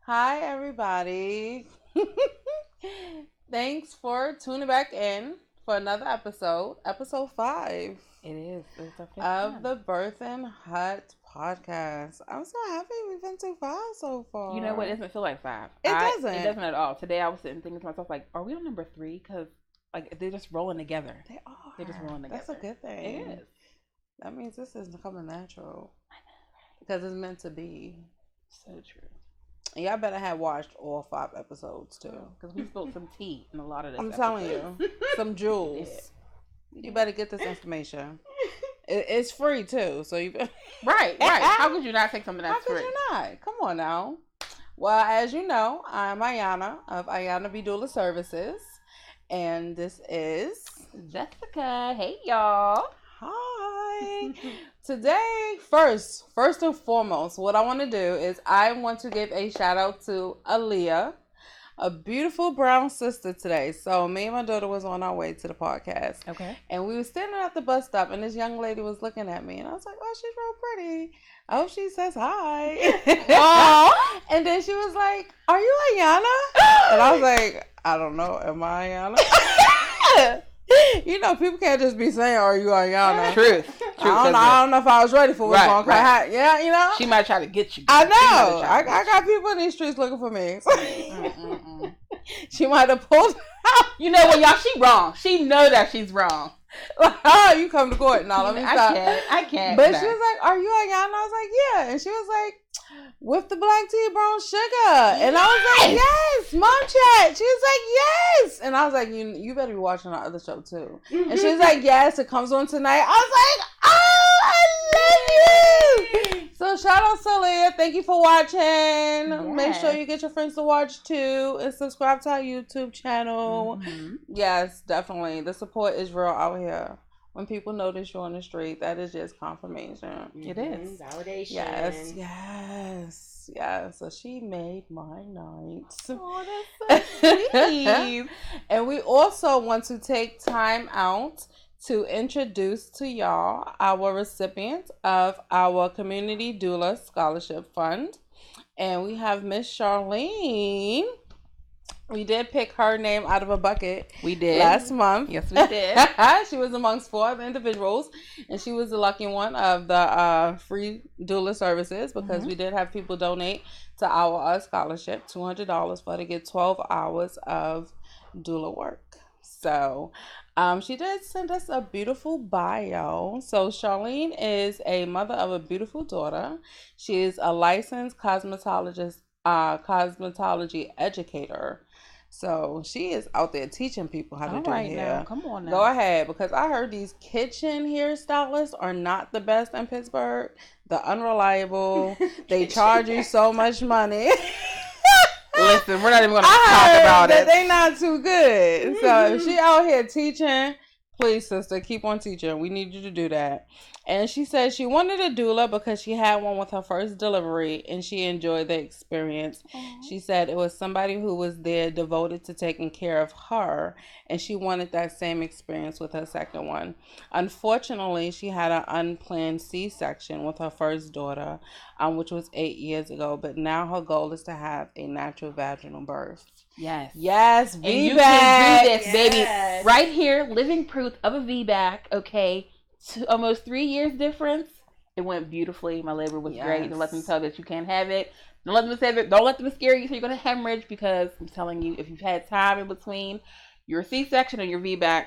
Hi, everybody. Thanks for tuning back in for another episode 5 It is. It's our fifth of time. the Birth and Hut podcast. I'm so happy we've been to 5 so far. You know what? It doesn't feel like 5. It doesn't. It doesn't at all. Today I was sitting thinking to myself, like, are we on number 3? Because like they're just rolling together. They are. They're just rolling together. That's a good thing. It is. That means this is coming natural. Because it's meant to be. So true. Y'all better have watched all 5 episodes too. Because we spilled some tea in a lot of this. I'm telling you, some jewels. Yeah. You better get this information. It's free too, so you. Right. How could you not take something that's free? How could you not? Come on now. Well, as you know, I'm Ayana of Ayana Doula Services, and this is Jessica. Hey, y'all. Hi. Today, first and foremost, what I want to do is I want to give a shout out to Aaliyah, a beautiful brown sister today. So me and my daughter was on our way to the podcast. Okay. And we were standing at the bus stop, and this young lady was looking at me, and I was like, "Oh, she's real pretty. I hope she says hi." And then she was like, "Are you Ayana?" And I was like, "I don't know. Am I Ayana?" You know, people can't just be saying, "Are you Ayana?" Truth. I don't know if I was ready for what's going to happen. Yeah, you know. She might try to get you. I know. I got people in these streets looking for me. She might have pulled out. You know what, y'all? She wrong. She know that she's wrong. Oh, you come to court now. Let me stop. I can't. But she was like, "Are you Ayana?" I was like, "Yeah." And she was like, "With the black tea, brown sugar." And I was like, "Yes, mom chat." She was like, "Yes." And I was like, you better be watching our other show too. And she was like, "Yes, it comes on tonight." I was like, "Oh, I love you." So shout out to Leah. Thank you for watching. Yes. Make sure you get your friends to watch too, and subscribe to our YouTube channel. Mm-hmm. Yes, definitely. The support is real out here. When people notice you on the street, that is just confirmation. Mm-hmm. It is. Validation. Yes. So she made my night. Oh, that's so sweet. And we also want to take time out to introduce to y'all our recipient of our Community Doula Scholarship Fund. And we have Miss Charlene. We did pick her name out of a bucket. We did. Last month. Yes, we did. She was amongst 4 other individuals, and she was the lucky one of the free doula services because we did have people donate to our scholarship, $200 for her to get 12 hours of doula work. So she did send us a beautiful bio. So Charlene is a mother of a beautiful daughter. She is a licensed cosmetology educator. So she is out there teaching people how to do hair. Now. Come on now. Go ahead, because I heard these kitchen hairstylists are not the best in Pittsburgh. They're unreliable. They charge you so much money. Listen, we're not even going to talk about it. They're not too good. So if she out here teaching, please, sister, keep on teaching. We need you to do that. And she said she wanted a doula because she had one with her first delivery and she enjoyed the experience. Aww. She said it was somebody who was there devoted to taking care of her, and she wanted that same experience with her second one. Unfortunately, she had an unplanned C-section with her first daughter, which was 8 years ago, but now her goal is to have a natural vaginal birth. Yes, VBAC. And you can do this, baby. Right here, living proof of a VBAC, okay? Almost 3 years difference. It went beautifully. My labor was great. Don't let them tell that you can't have it. Don't let them say that. Don't let them scare you so you're going to hemorrhage, because I'm telling you, if you've had time in between your C-section and your VBAC,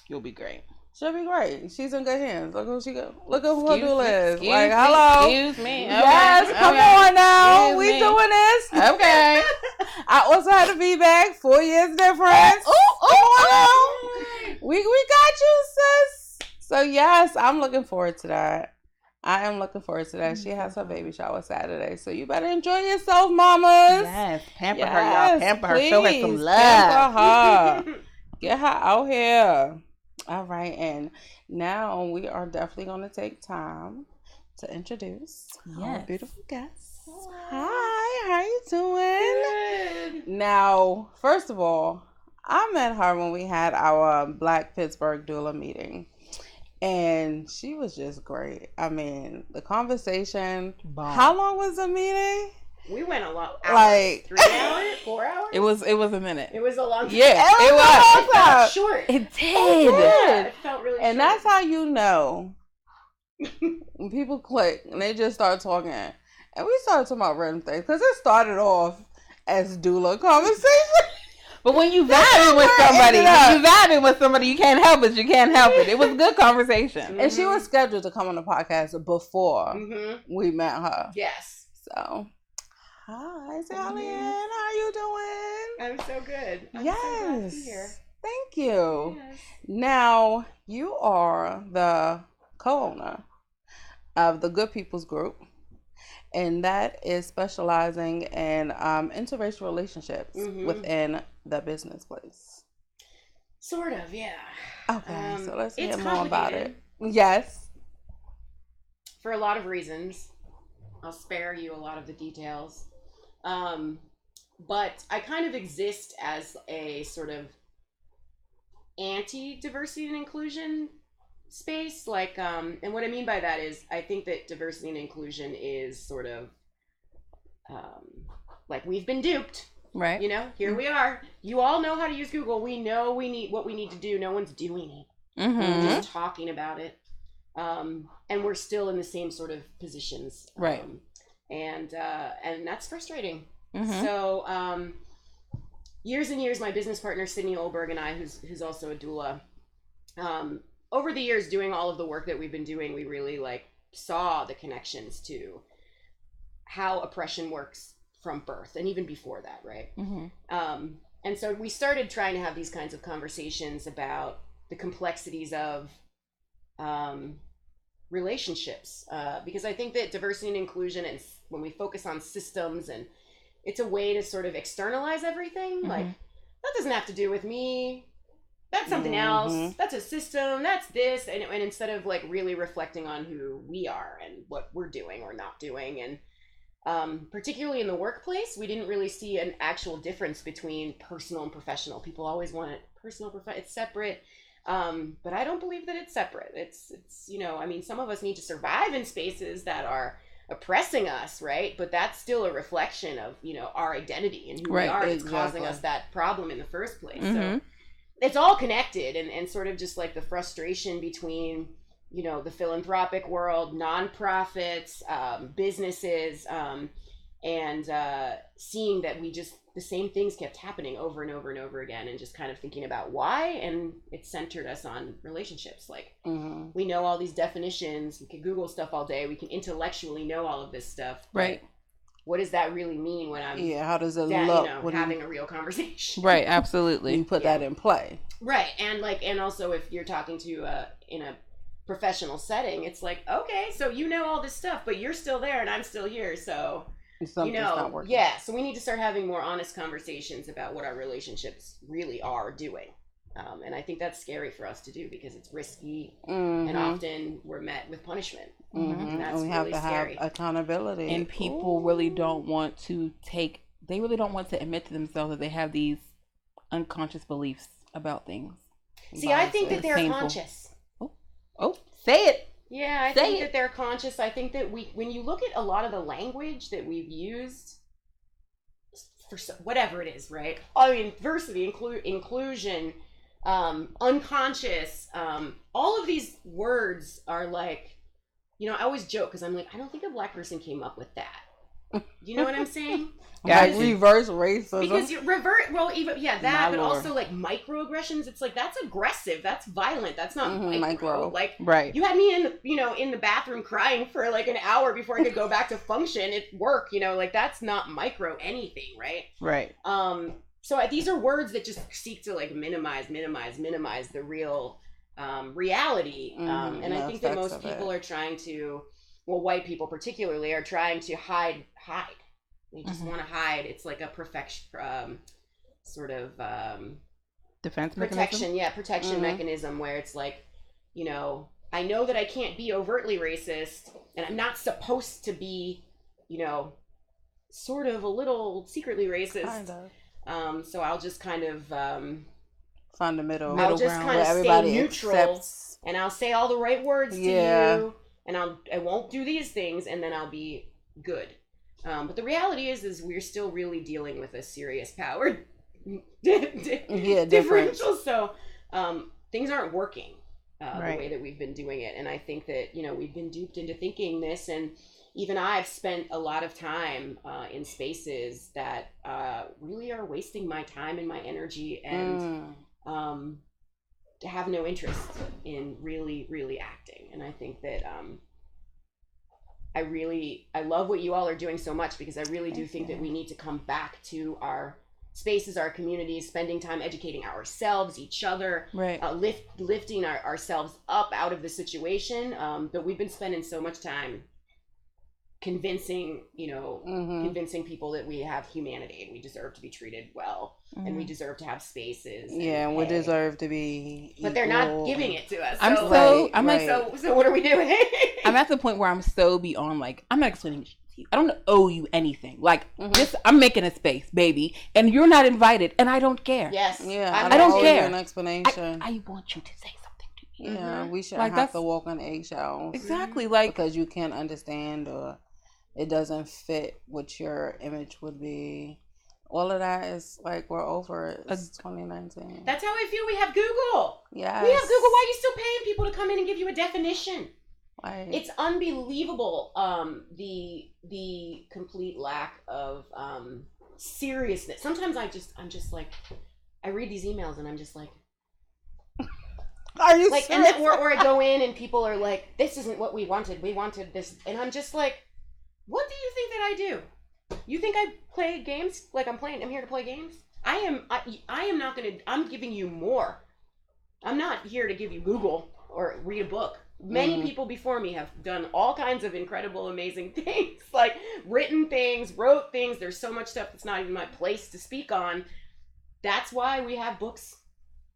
you'll be great. She'll be great. She's in good hands. Look who Look at who her doula is. Like, hello. Excuse me. Okay. Yes, come on now. We doing this. Okay. I also had a VBAC. 4 years difference. We got you, sis. So yes, I'm looking forward to that. I am looking forward to that. She has her baby shower Saturday, so you better enjoy yourself, mamas. Yes, pamper her, y'all. Pamper her. Show her some love. Pamper her. Get her out here. All right, and now we are definitely going to take time to introduce our beautiful guest. Hi, how you doing? Good. Now, first of all, I met her when we had our Black Pittsburgh doula meeting. And she was just great. I mean, the conversation. Bomb. How long was the meeting? We went a lot. Like 3 hours, 4 hours. It was a minute. It was a long time. Yeah, it was. It felt short. It did. It felt really and short. that's how you know when people click and they just start talking. And we started talking about random things because it started off as doula conversation. But when you vibing with somebody, you can't help it. You can't help it. It was a good conversation. And she was scheduled to come on the podcast before we met her. Yes. So, hi, Sally. How you doing? I'm so good. I'm yes. so glad to be here. Thank you. Yes. Now, you are the co-owner of the Good People's Group. And that is specializing in interracial relationships within the business place. Sort of, yeah. Okay, so let's hear it's more about it. Yes. For a lot of reasons. I'll spare you a lot of the details. But I kind of exist as a sort of anti-diversity and inclusion space, like and what I mean by that is I think that diversity and inclusion is sort of like we've been duped, right? You know, here we are, you all know how to use Google, we know what we need to do, no one's doing it. We're just talking about it, and we're still in the same sort of positions, right? And that's frustrating. So years and years, my business partner Sydney Olberg and I, who's also a doula, over the years doing all of the work that we've been doing, we really like saw the connections to how oppression works from birth and even before that, right? And so we started trying to have these kinds of conversations about the complexities of relationships, because I think that diversity and inclusion, and when we focus on systems, and it's a way to sort of externalize everything, like that doesn't have to do with me. That's something else. That's a system. That's this. And instead of like really reflecting on who we are and what we're doing or not doing. And particularly in the workplace, we didn't really see an actual difference between personal and professional. People always want it personal, it's separate. But I don't believe that it's separate. It's, you know, I mean, some of us need to survive in spaces that are oppressing us, right? But that's still a reflection of, you know, our identity and who we are that's causing us that problem in the first place. So it's all connected, and sort of just like the frustration between, you know, the philanthropic world, nonprofits, businesses, and seeing that the same things kept happening over and over and over again, and just kind of thinking about why, and it centered us on relationships. Like, we know all these definitions, we can Google stuff all day, we can intellectually know all of this stuff. Right. What does that really mean when I'm how does it look, you know, having a real conversation? Right, absolutely. You put that in play. Right, and also if you're talking to in a professional setting, it's like, okay, so you know all this stuff, but you're still there and I'm still here, so something's not working. Yeah, so we need to start having more honest conversations about what our relationships really are doing. And I think that's scary for us to do because it's risky, and often we're met with punishment. And that's and we really have to scary. have accountability. And people really don't want to admit to themselves that they have these unconscious beliefs about things. See, I think that they're conscious. Oh, say it. Yeah, I think that they're conscious. I think that when you look at a lot of the language that we've used for whatever it is, right? I mean, diversity, inclusion, unconscious, all of these words are like, you know, I always joke because I'm like, I don't think a Black person came up with that. You know what I'm saying? Like reverse racism. Because you but also like microaggressions. It's like, that's aggressive, that's violent, that's not micro. Like, right. You had me in the bathroom crying for like an hour before I could go back to function at work. You know, like that's not micro anything, right? Right. So these are words that just seek to like minimize the real reality. And I think that most people are trying to, well, white people particularly are trying to hide. They just want to hide. It's like a sort of defense protection. Yeah, protection mechanism where it's like, you know, I know that I can't be overtly racist, and I'm not supposed to be, you know, sort of a little secretly racist. Kind of. So I'll just kind of find the middle I'll just ground kind of stay neutral, and I'll say all the right words to you, and I won't do these things, and then I'll be good. But the reality is we're still really dealing with a serious power difference. differential. So things aren't working Right. the way that we've been doing it. And I think that, you know, we've been duped into thinking this. And even I've spent a lot of time in spaces that really are wasting my time and my energy and have no interest in really, really acting. And I think that I love what you all are doing so much, because I really do think that we need to come back to our spaces, our communities, spending time educating ourselves, each other, right. Lifting ourselves up out of the situation. But we've been spending so much time convincing people that we have humanity and we deserve to be treated well, and we deserve to have spaces. And we deserve to be equal. But they're not giving it to us. So what are we doing? I'm at the point where I'm so beyond, like, I'm not explaining shit to you. I don't owe you anything. Like, this, I'm making a space, baby, and you're not invited, and I don't care. Yes. Yeah. I don't care. An explanation. I want you to say something to me. Yeah, we shouldn't have to walk on eggshells. Exactly. Like, because you can't understand, or it doesn't fit what your image would be. All of that is like, we're over it. It's 2019. That's how I feel. We have Google. Yes. We have Google. Why are you still paying people to come in and give you a definition? Right. It's unbelievable. The complete lack of seriousness. Sometimes I'm just like, I read these emails and I'm just like, are you like, serious? or I go in and people are like, this isn't what we wanted. We wanted this, and I'm just like, what do you think that I do? You think I play games? Like I'm here to play games? I am not gonna. I'm giving you more. I'm not here to give you Google or read a book. Many people before me have done all kinds of incredible, amazing things, like written things, wrote things. There's so much stuff that's not even my place to speak on. That's why we have books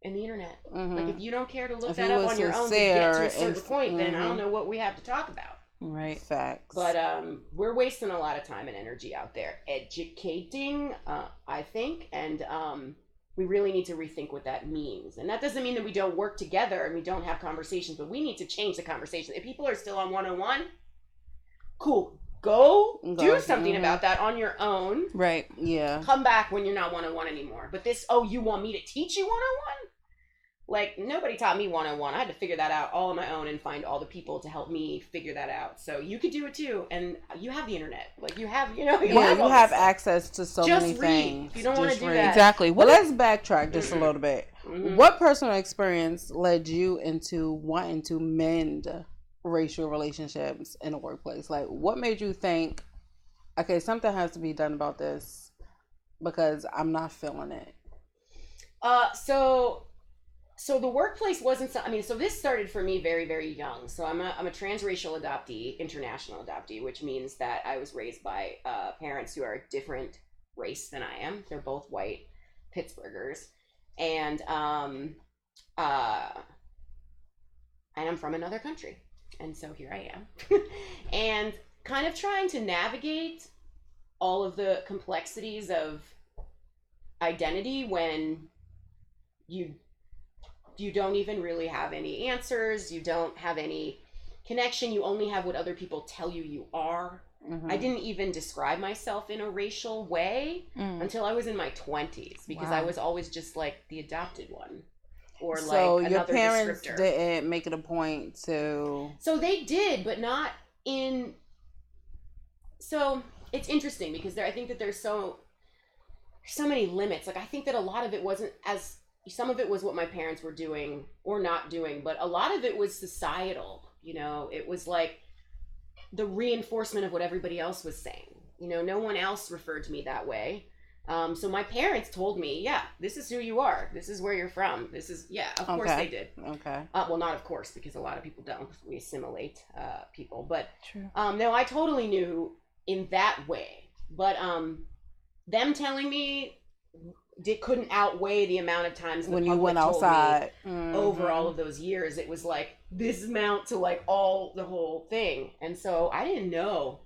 and the internet. Like, if you don't care to look that up on your own to get to a certain point, then I don't know what we have to talk about. right. Facts. But we're wasting a lot of time and energy out there educating, I think, and we really need to rethink what that means. And that doesn't mean that we don't work together and we don't have conversations, but we need to change the conversation. If people are still on 101, cool. Go do something about that on your own. Right. Yeah. Come back when you're not 101 anymore. But this, you want me to teach you 101? Like, nobody taught me 101. I had to figure that out all on my own and find all the people to help me figure that out. So you could do it too. And you have the internet. Like, you have, you have access to so many things. If you don't want to do that. Exactly. Well, let's backtrack just a little bit. What personal experience led you into wanting to mend racial relationships in the workplace? Like, what made you think, okay, something has to be done about this because I'm not feeling it? So the workplace wasn't so this started for me very, very young. So I'm a transracial adoptee, international adoptee, which means that I was raised by parents who are a different race than I am. They're both white Pittsburghers. And I'm from another country. And so here I am. And kind of trying to navigate all of the complexities of identity when you don't even really have any answers. You don't have any connection. You only have what other people tell you are. I didn't even describe myself in a racial way until I was in my 20s, because I was always just like the adopted one, or like another descriptor. So your parents didn't make it a point to... So they did, but not in... So it's interesting because I think that there's so many limits. Like, I think that a lot of it wasn't as... Some of it was what my parents were doing or not doing, but a lot of it was societal. It was like the reinforcement of what everybody else was saying. No one else referred to me that way. So my parents told me, yeah, this is who you are. This is where you're from. This is, of course they did. Okay. Well, not of course, because a lot of people don't. We assimilate people. But true. No, I totally knew in that way. But them telling me couldn't outweigh the amount of times when you went outside over all of those years. It was like this amount to like the whole thing. And so I didn't know.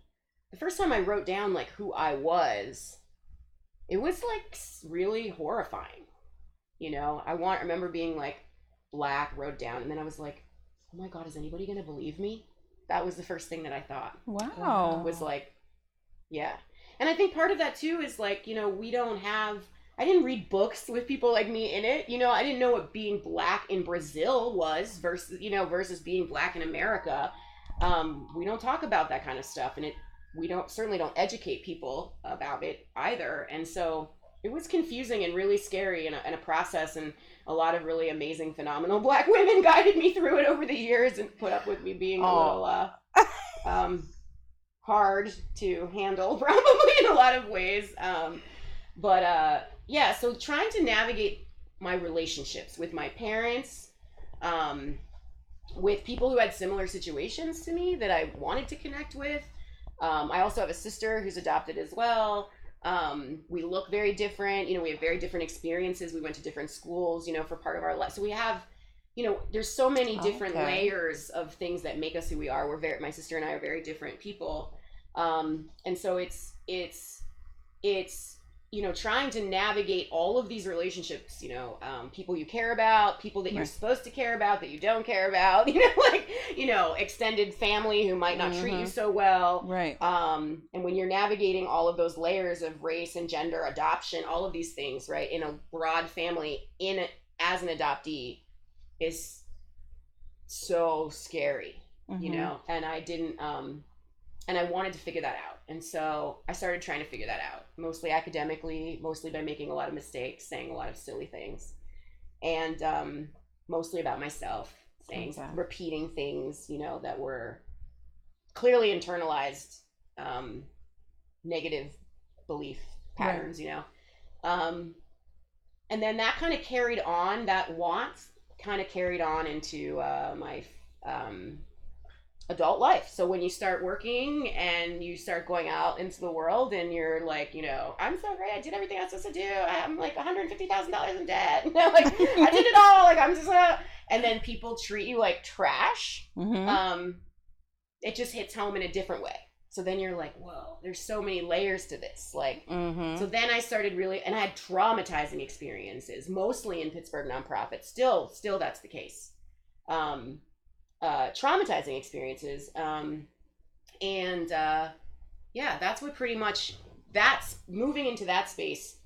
The first time I wrote down like who I was, it was like really horrifying. I remember being like black, wrote down, and then I was like, oh my God, is anybody gonna believe me? That was the first thing that I thought. Wow. Was like, yeah. And I think part of that too is like, you know, I didn't read books with people like me in it. You know, I didn't know what being Black in Brazil was versus being Black in America. We don't talk about that kind of stuff, and we certainly don't educate people about it either. And so it was confusing and really scary and a process, and a lot of really amazing, phenomenal Black women guided me through it over the years and put up with me being a little hard to handle, probably in a lot of ways. Yeah, so trying to navigate my relationships with my parents, with people who had similar situations to me that I wanted to connect with. I also have a sister who's adopted as well. We look very different. You know, we have very different experiences. We went to different schools, you know, for part of our life. So we have, you know, there's so many different layers of things that make us who we are. My sister and I are very different people. And so it's, you know, trying to navigate all of these relationships, you know, people you care about, people that you're supposed to care about that you don't care about, you know, like, you know, extended family who might not treat you so well. Right. And when you're navigating all of those layers of race and gender, adoption, all of these things, right, in a broad family, as an adoptee, is so scary, you know, and I didn't, and I wanted to figure that out. And so I started trying to figure that out, mostly academically, mostly by making a lot of mistakes, saying a lot of silly things, and mostly about myself, repeating things, you know, that were clearly internalized negative belief patterns, you know. And then that kind of carried on, that want kind of carried on into my adult life. So when you start working and you start going out into the world and you're like, you know, I'm so great, I did everything I was supposed to do, I'm like $150,000 in debt, you know, like I did it all, like I'm just and then people treat you like trash. It just hits home in a different way. So then you're like, whoa, there's so many layers to this, like so then I started really, and I had traumatizing experiences, mostly in Pittsburgh nonprofits. Still that's the case. Traumatizing experiences, yeah, that's what pretty much, that's moving into that space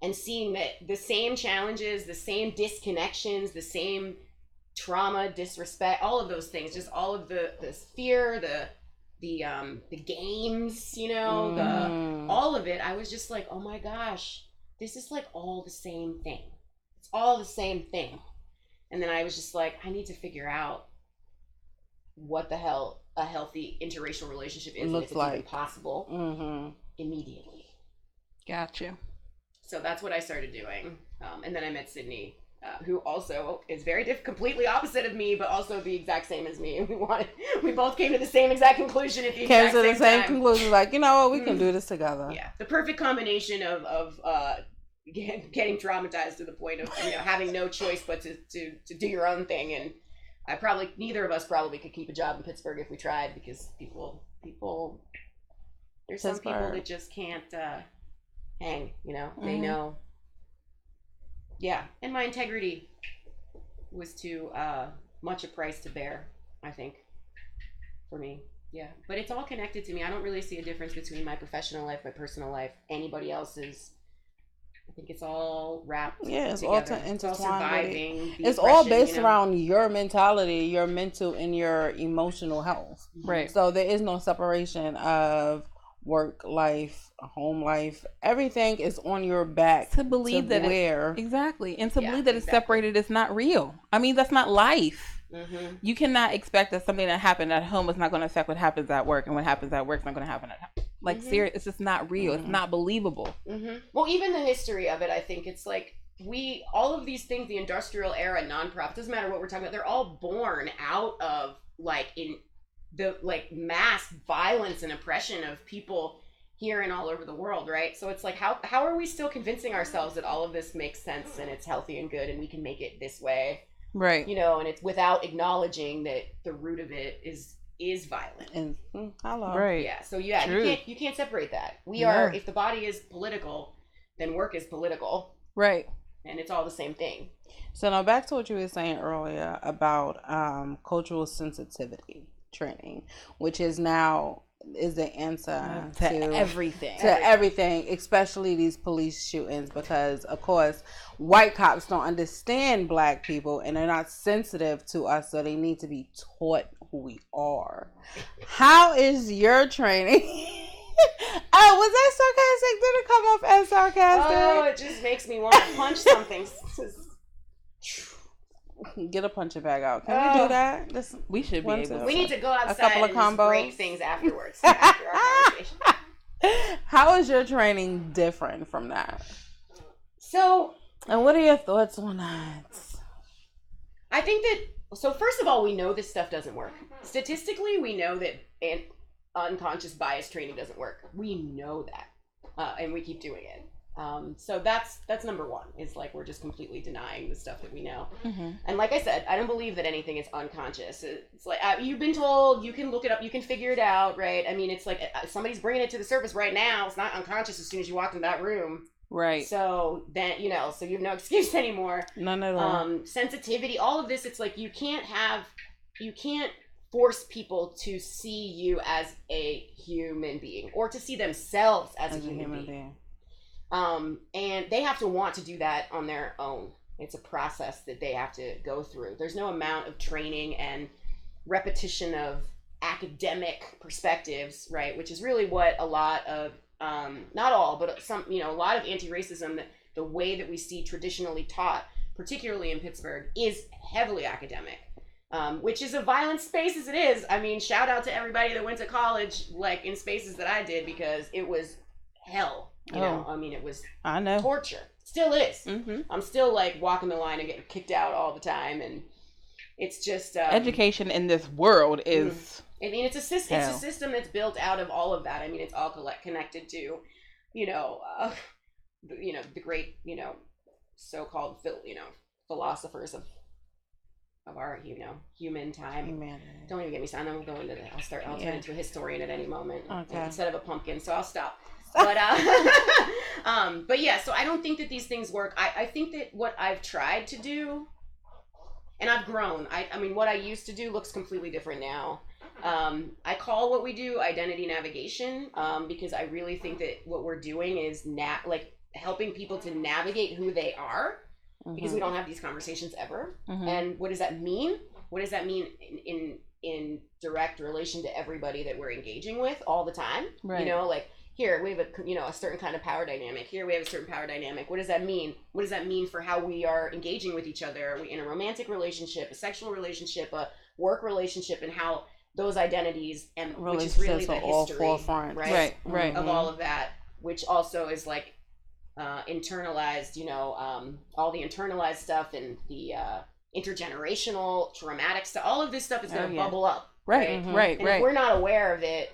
and seeing that the same challenges, the same disconnections, the same trauma, disrespect, all of those things, just all of the fear, the games, you know, all of it. I was just like, oh my gosh, this is like all the same thing. It's all the same thing. And then I was just like, I need to figure out what the hell a healthy interracial relationship is, and if it's even possible, immediately. Gotcha. So that's what I started doing. And then I met Sydney, who also is very completely opposite of me, but also the exact same as me. We both came to the same exact conclusion at the exact same time. Conclusion, like, you know what, we can do this together. Yeah, the perfect combination of getting traumatized to the point of, you know, having no choice but to do your own thing. And neither of us probably could keep a job in Pittsburgh if we tried, because people there's some people that just can't hang, you know. They know. Yeah, and my integrity was too much a price to bear, I think, for me. Yeah, but it's all connected to me. I don't really see a difference between my professional life, my personal life, anybody else's. I think it's all wrapped it's together. All intertwined. It's all surviving. It's all based around your mentality, your mental, and your emotional health. Right. So there is no separation of work life, home life. Everything is on your back. To believe that exactly, and to believe that it's separated is not real. I mean, that's not life. You cannot expect that something that happened at home is not going to affect what happens at work, and what happens at work is not going to happen at home. Like, serious, it's just not real. It's not believable. Well, even the history of it, I think it's like all of these things, the industrial era, nonprofit, doesn't matter what we're talking about, they're all born out of in the mass violence and oppression of people here and all over the world, right? So it's like, how are we still convincing ourselves that all of this makes sense and it's healthy and good and we can make it this way? Right. You know, and it's without acknowledging that the root of it is violent. And hello. Right. Yeah. So yeah, you can't separate that. We are, if the body is political, then work is political. Right. And it's all the same thing. So now back to what you were saying earlier about cultural sensitivity training, which is now is the answer to everything. To everything, especially these police shootings, because of course white cops don't understand black people and they're not sensitive to us, so they need to be taught who we are. How is your training? Oh, was that sarcastic? Did it come off as sarcastic? Oh, it just makes me want to punch something. Get a punching bag out. Can we do that? We should be able to. We need to go outside and just break things afterwards. After our conversation. How is your training different from that? So, and what are your thoughts on that? I think that, so first of all, we know this stuff doesn't work. Statistically, we know that unconscious bias training doesn't work. We know that. And we keep doing it. So that's number one, is like we're just completely denying the stuff that we know. Mm-hmm. And like I said, I don't believe that anything is unconscious. It's like you've been told, you can look it up, you can figure it out, right? I mean, it's like somebody's bringing it to the surface right now. It's not unconscious as soon as you walk in that room. Right. So then, so you have no excuse anymore. None at all. Sensitivity, all of this, it's like you can't force people to see you as a human being or to see themselves as a human being. And they have to want to do that on their own. It's a process that they have to go through. There's no amount of training and repetition of academic perspectives, right? Which is really what a lot of, not all, but some, a lot of anti-racism, the way that we see traditionally taught, particularly in Pittsburgh, is heavily academic. Which is a violent space as it is. I mean, shout out to everybody that went to college, like in spaces that I did, because it was hell. You know, I mean, it was torture. Still is. Mm-hmm. I'm still like walking the line and getting kicked out all the time, and it's just education in this world is. I mean, it's a system. It's a system that's built out of all of that. I mean, it's all connected to, the great, so-called, philosophers of our, human time. Humanity. Don't even get me started. We'll go into that. I'll turn into a historian at any moment instead of a pumpkin. So I'll stop. But but yeah, so I don't think that these things work. I think that what I've tried to do, and I've grown. I mean, what I used to do looks completely different now. I call what we do identity navigation, because I really think that what we're doing is helping people to navigate who they are, because we don't have these conversations ever. And what does that mean? What does that mean in direct relation to everybody that we're engaging with all the time? Right. Here we have a certain kind of power dynamic. Here we have a certain power dynamic. What does that mean? What does that mean for how we are engaging with each other? Are we in a romantic relationship, a sexual relationship, a work relationship, and how those identities, and which is really the history, right, of all of that, which also is like internalized, all the internalized stuff and the intergenerational traumatic stuff. All of this stuff is going to bubble up, right? And if we're not aware of it,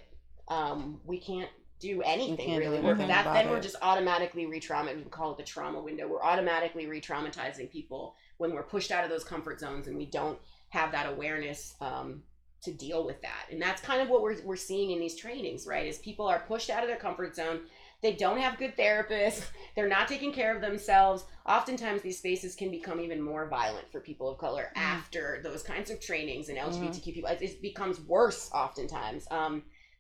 we can't do anything really. We're just automatically re-traumatizing. We call it the trauma window. We're automatically re-traumatizing people when we're pushed out of those comfort zones and we don't have that awareness to deal with that. And that's kind of what we're seeing in these trainings, right? Is people are pushed out of their comfort zone. They don't have good therapists. They're not taking care of themselves. Oftentimes these spaces can become even more violent for people of color after those kinds of trainings, and LGBTQ people. It becomes worse oftentimes.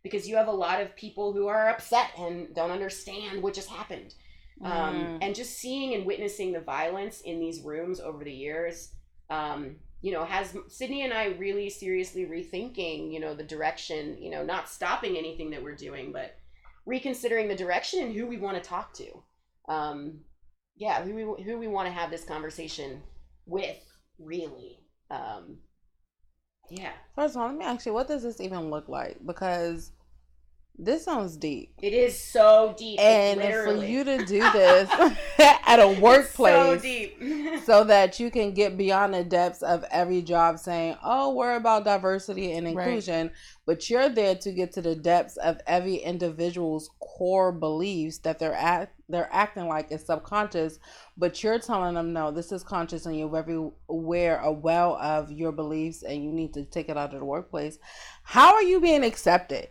Because you have a lot of people who are upset and don't understand what just happened. And just seeing and witnessing the violence in these rooms over the years, has Sydney and I really seriously rethinking, the direction, not stopping anything that we're doing, but reconsidering the direction and who we want to talk to. Who we want to have this conversation with, really. First of all, let me ask you, what does this even look like? Because this sounds deep. It is so deep. And for you to do this at a workplace, so deep, so that you can get beyond the depths of every job saying, oh, we're about diversity and inclusion, but you're there to get to the depths of every individual's core beliefs that they're acting like it's subconscious, but you're telling them, no, this is conscious, and you're very aware or well of your beliefs, and you need to take it out of the workplace. How are you being accepted?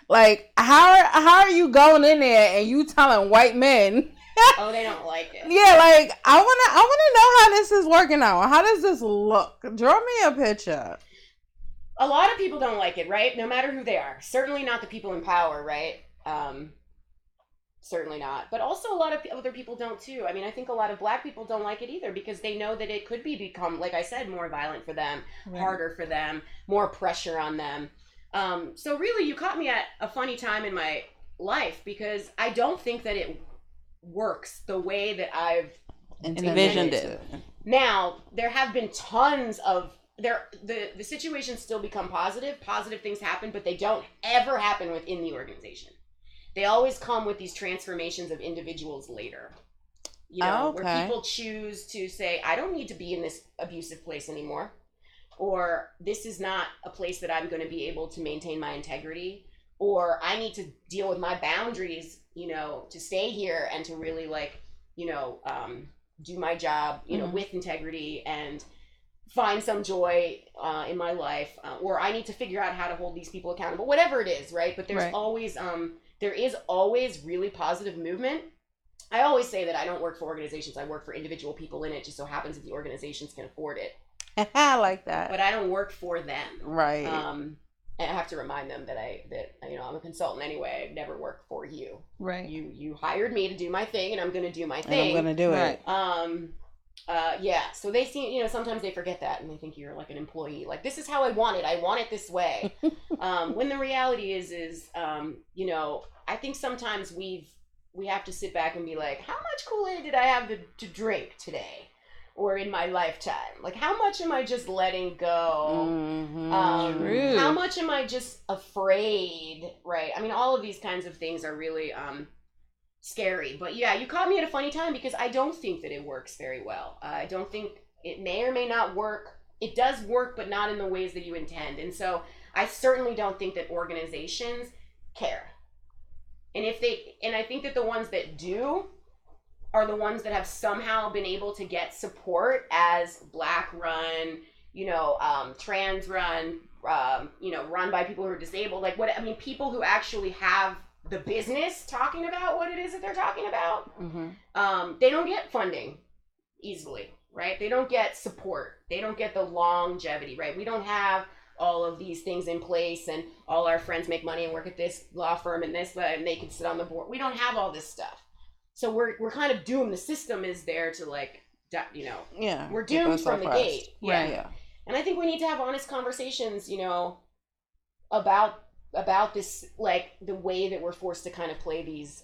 Like, how are you going in there and you telling white men? Oh, they don't like it. Yeah, like I wanna know how this is working out. How does this look? Draw me a picture. A lot of people don't like it, right? No matter who they are. Certainly not the people in power, right? Certainly not. But also a lot of other people don't too. I mean, I think a lot of Black people don't like it either because they know that it could become, like I said, more violent for them, harder for them, more pressure on them. So really, you caught me at a funny time in my life because I don't think that it works the way that I've envisioned it. Now, there have been tons of the situations still become positive things happen, but they don't ever happen within the organization. They always come with these transformations of individuals later, where people choose to say, I don't need to be in this abusive place anymore, or this is not a place that I'm going to be able to maintain my integrity, or I need to deal with my boundaries, to stay here and to really do my job, with integrity and find some joy in my life, or I need to figure out how to hold these people accountable, whatever it is, right? But there is always really positive movement. I always say that I don't work for organizations. I work for individual people in it. Just so happens that the organizations can afford it. I like that. But I don't work for them. Right. And I have to remind them that I'm a consultant anyway. I never work for you. Right. You hired me to do my thing, and I'm going to do my thing. And I'm going to do it. So they see, sometimes they forget that and they think you're like an employee. Like, this is how I want it. I want it this way. When the reality is, I think sometimes we have to sit back and be like, how much Kool-Aid did I have to drink today or in my lifetime? Like, how much am I just letting go? True. How much am I just afraid? Right. I mean, all of these kinds of things are really, scary. But yeah, you caught me at a funny time because I don't think that it works very well. I don't think it may or may not work. It does work, but not in the ways that you intend. And so I certainly don't think that organizations care. And I think that the ones that do are the ones that have somehow been able to get support as Black run, trans run, run by people who are disabled. People who actually have the business talking about what it is that they're talking about. They don't get funding easily, right? They don't get support. They don't get the longevity, right? We don't have all of these things in place and all our friends make money and work at this law firm and and they can sit on the board. We don't have all this stuff. So we're kind of doomed. The system is there to we're doomed from the gate. Right. Yeah. And I think we need to have honest conversations, about this, like the way that we're forced to kind of play these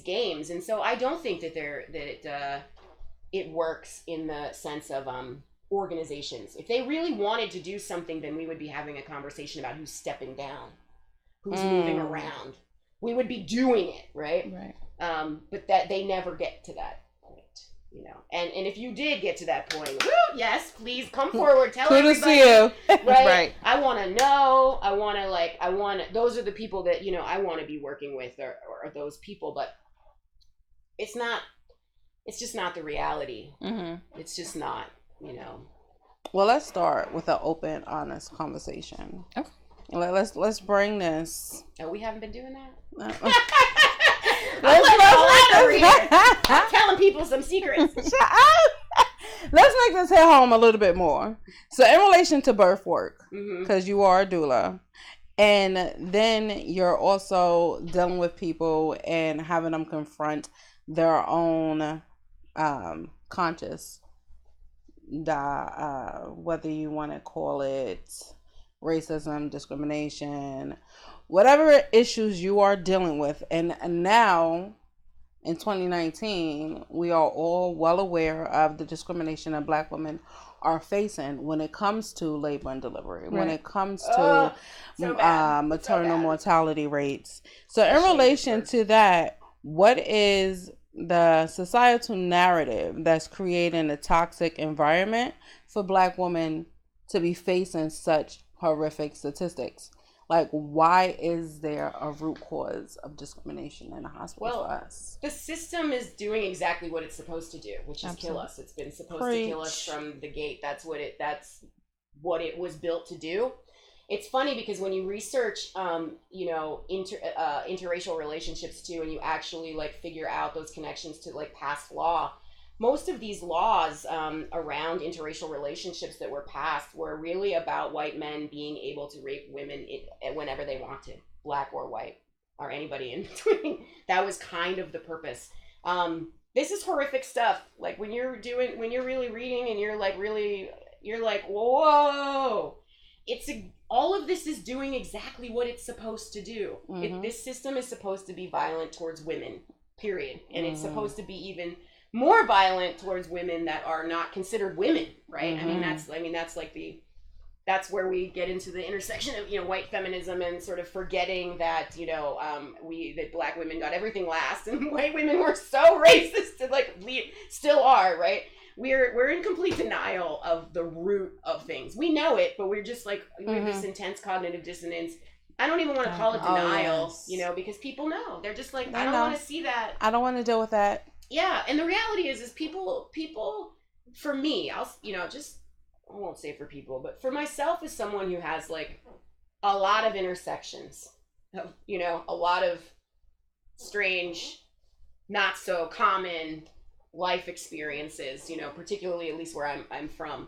games. And so I don't think that it works in the sense of organizations. If they really wanted to do something, then we would be having a conversation about who's stepping down, who's moving around. We would be doing it, right? But that they never get to that point, And if you did get to that point, yes, please come forward, tell everybody. To you. Right? I want to know. Those are the people that, I want to be working with or those people, but it's just not the reality. It's just not, Well, let's start with an open, honest conversation. Okay. Let's bring this. Oh, we haven't been doing that? I'm telling people some secrets. Let's make this hit home a little bit more. So in relation to birth work, because you are a doula, and then you're also dealing with people and having them confront their own conscious, whether you want to call it racism, discrimination, whatever issues you are dealing with. And now in 2019, we are all well aware of the discrimination that Black women are facing when it comes to labor and delivery, when it comes to maternal mortality rates. So in relation to that, what is the societal narrative that's creating a toxic environment for Black women to be facing such horrific statistics? Like, why is there a root cause of discrimination in the hospital for us? The system is doing exactly what it's supposed to do, which is kill us. It's been supposed to kill us from the gate. That's what it was built to do. It's funny because when you research, interracial relationships too, and you actually figure out those connections to past law, most of these laws around interracial relationships that were passed were really about white men being able to rape women whenever they want to, black or white, or anybody in between. That was kind of the purpose. This is horrific stuff. Like when you're really reading and you're like, whoa, all of this is doing exactly what it's supposed to do. This system is supposed to be violent towards women, period. And it's supposed to be even more violent towards women that are not considered women, right? That's where we get into the intersection of, white feminism and sort of forgetting that, that black women got everything last and white women were so racist and still are, right? We're in complete denial of the root of things. We know it, but we're just we have this intense cognitive dissonance. I don't even want to call it denial, because people know. They're just like, I don't want to see that. I don't want to deal with that. Yeah, and the reality is people, for me, I won't say for people, but for myself as someone who has a lot of intersections, a lot of strange, not so common life experiences, particularly at least where I'm from.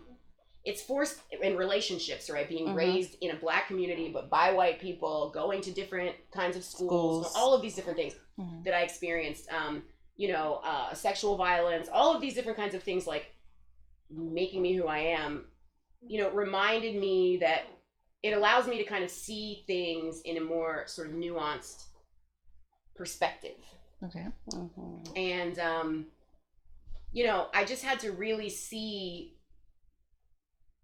It's forced in relationships, right? Being raised in a black community, but by white people, going to different kinds of schools. All of these different things that I experienced, sexual violence, all of these different kinds of things, making me who I am, reminded me that it allows me to kind of see things in a more sort of nuanced perspective. Okay. And, I just had to really see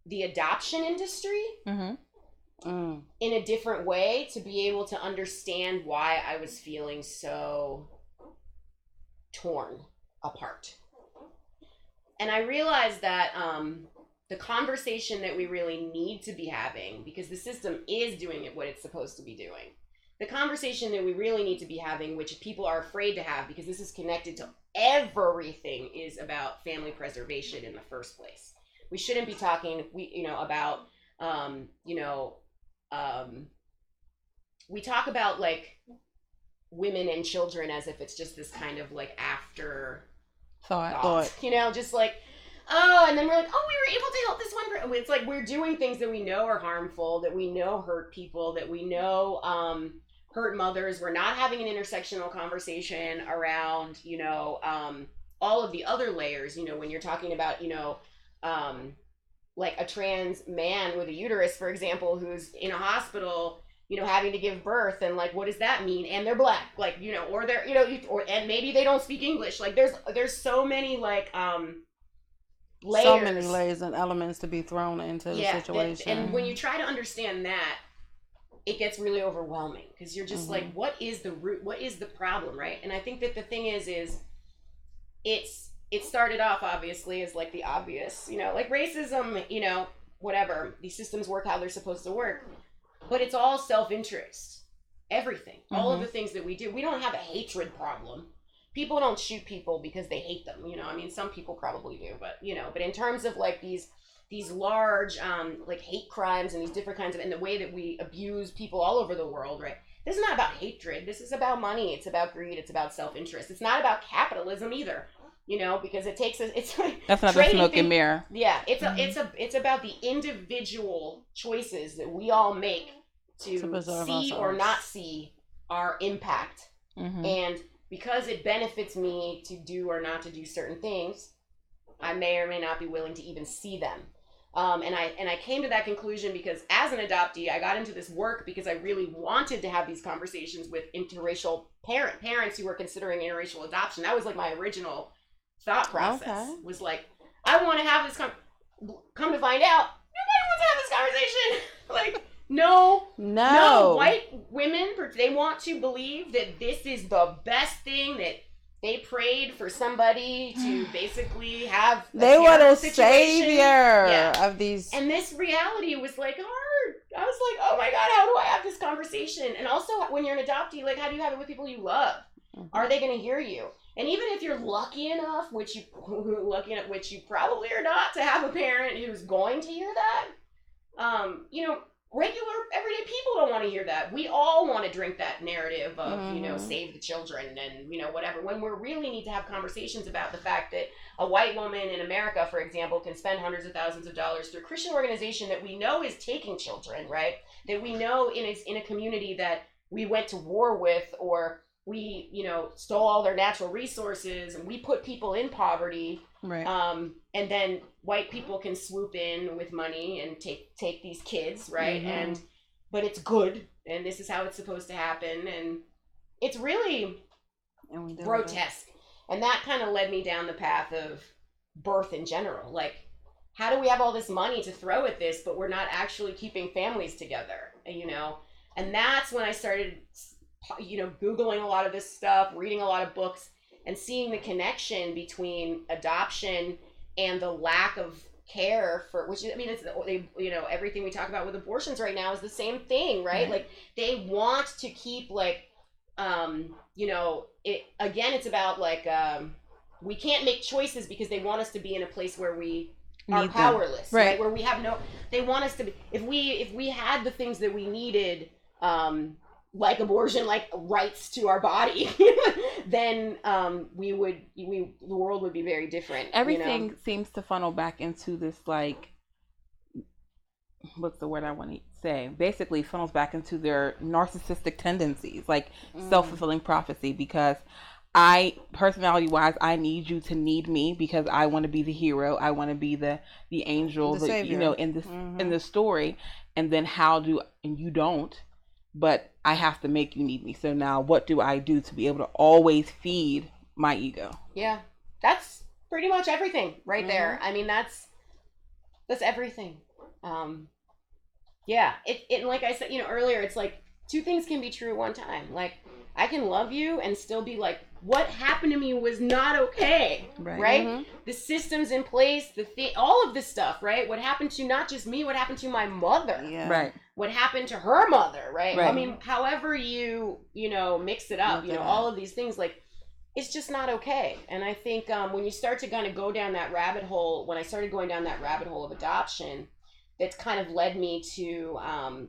the adoption industry in a different way to be able to understand why I was feeling so torn apart. And I realized that the conversation that we really need to be having, because the system is doing what it's supposed to be doing, the conversation that we really need to be having, which people are afraid to have because this is connected to everything, is about family preservation in the first place. We shouldn't be talking, about, we talk about women and children as if it's just this kind of after thought. And then we're like, oh, we were able to help this one person. It's we're doing things that we know are harmful, that we know hurt people, that we know hurt mothers. We're not having an intersectional conversation around, all of the other layers, when you're talking about, a trans man with a uterus, for example, who's in a hospital, having to give birth, and what does that mean? And they're black, or they're, and maybe they don't speak English. There's so many layers. So many layers and elements to be thrown into the situation. And when you try to understand that, it gets really overwhelming because you're just what is the root? What is the problem, right? And I think that the thing is it started off obviously as the obvious, racism, whatever. These systems work how they're supposed to work, but it's all self-interest. Everything, all of the things that we do. We don't have a hatred problem. People don't shoot people because they hate them, some people probably do, but in terms of these large hate crimes and these different kinds of, and the way that we abuse people all over the world, right? This is not about hatred. This is about money. It's about greed. It's about self-interest. It's not about capitalism either, because it takes us, it's that's not the smoke and mirror. Yeah. It's about the individual choices that we all make to see ourselves, or not see our impact. And because it benefits me to do or not to do certain things, I may or may not be willing to even see them. And I came to that conclusion because as an adoptee, I got into this work because I really wanted to have these conversations with interracial parents who were considering interracial adoption. That was my original thought process. Was I want to have this come to find out, nobody wants to have this conversation. No. White women, they want to believe that this is the best thing, that they prayed for somebody to basically have. They were the savior of these. And this reality was hard. I was oh my God, how do I have this conversation? And also, when you're an adoptee, how do you have it with people you love? Are they going to hear you? And even if you're lucky enough, which you probably are not, to have a parent who's going to hear that, regular everyday people don't want to hear that. We all want to drink that narrative of, you know, save the children and, you know, whatever, when we really need to have conversations about the fact that a white woman in America, for example, can spend hundreds of thousands of dollars through a Christian organization that we know is taking children, right? That we know in a community that we went to war with, or we, you know, stole all their natural resources, and we put people in poverty. Right. And then white people can swoop in with money and take these kids, right? But it's good, and this is how it's supposed to happen, and it's really grotesque. And that kind of led me down the path of birth in general. Like, how do we have all this money to throw at this, but we're not actually keeping families together, you know? And that's when I started, you know, Googling a lot of this stuff, reading a lot of books, and seeing the connection between adoption and the lack of care for, which, I mean, it's, you know, everything we talk about with abortions right now is the same thing, right? Like, they want to keep, like, you know, it's about, like, we can't make choices because they want us to be in a place where we are powerless, right? Where we have they want us to be, if we had the things that we needed, like abortion, like rights to our body, then the world would be very different. Everything seems to funnel back into this, like, what's the word I want to say? Basically funnels back into their narcissistic tendencies, like self-fulfilling prophecy, because personality wise, I need you to need me because I want to be the hero. I want to be the angel, the savior, you know, in this in the story. And then and you don't, but I have to make you need me. So now what do I do to be able to always feed my ego? Yeah, that's pretty much everything right there. I mean, that's everything. Yeah, it like I said, you know, earlier, it's like two things can be true at one time. Like, I can love you and still be like, what happened to me was not okay, right? The systems in place, all of this stuff, right? What happened to not just me, what happened to my mother, right? What happened to her mother, right? I mean, however you know, mix it up, you know, all of these things, like, it's just not okay. And I think when you start to kind of go down that rabbit hole, when I started going down that rabbit hole of adoption, that's kind of led me to,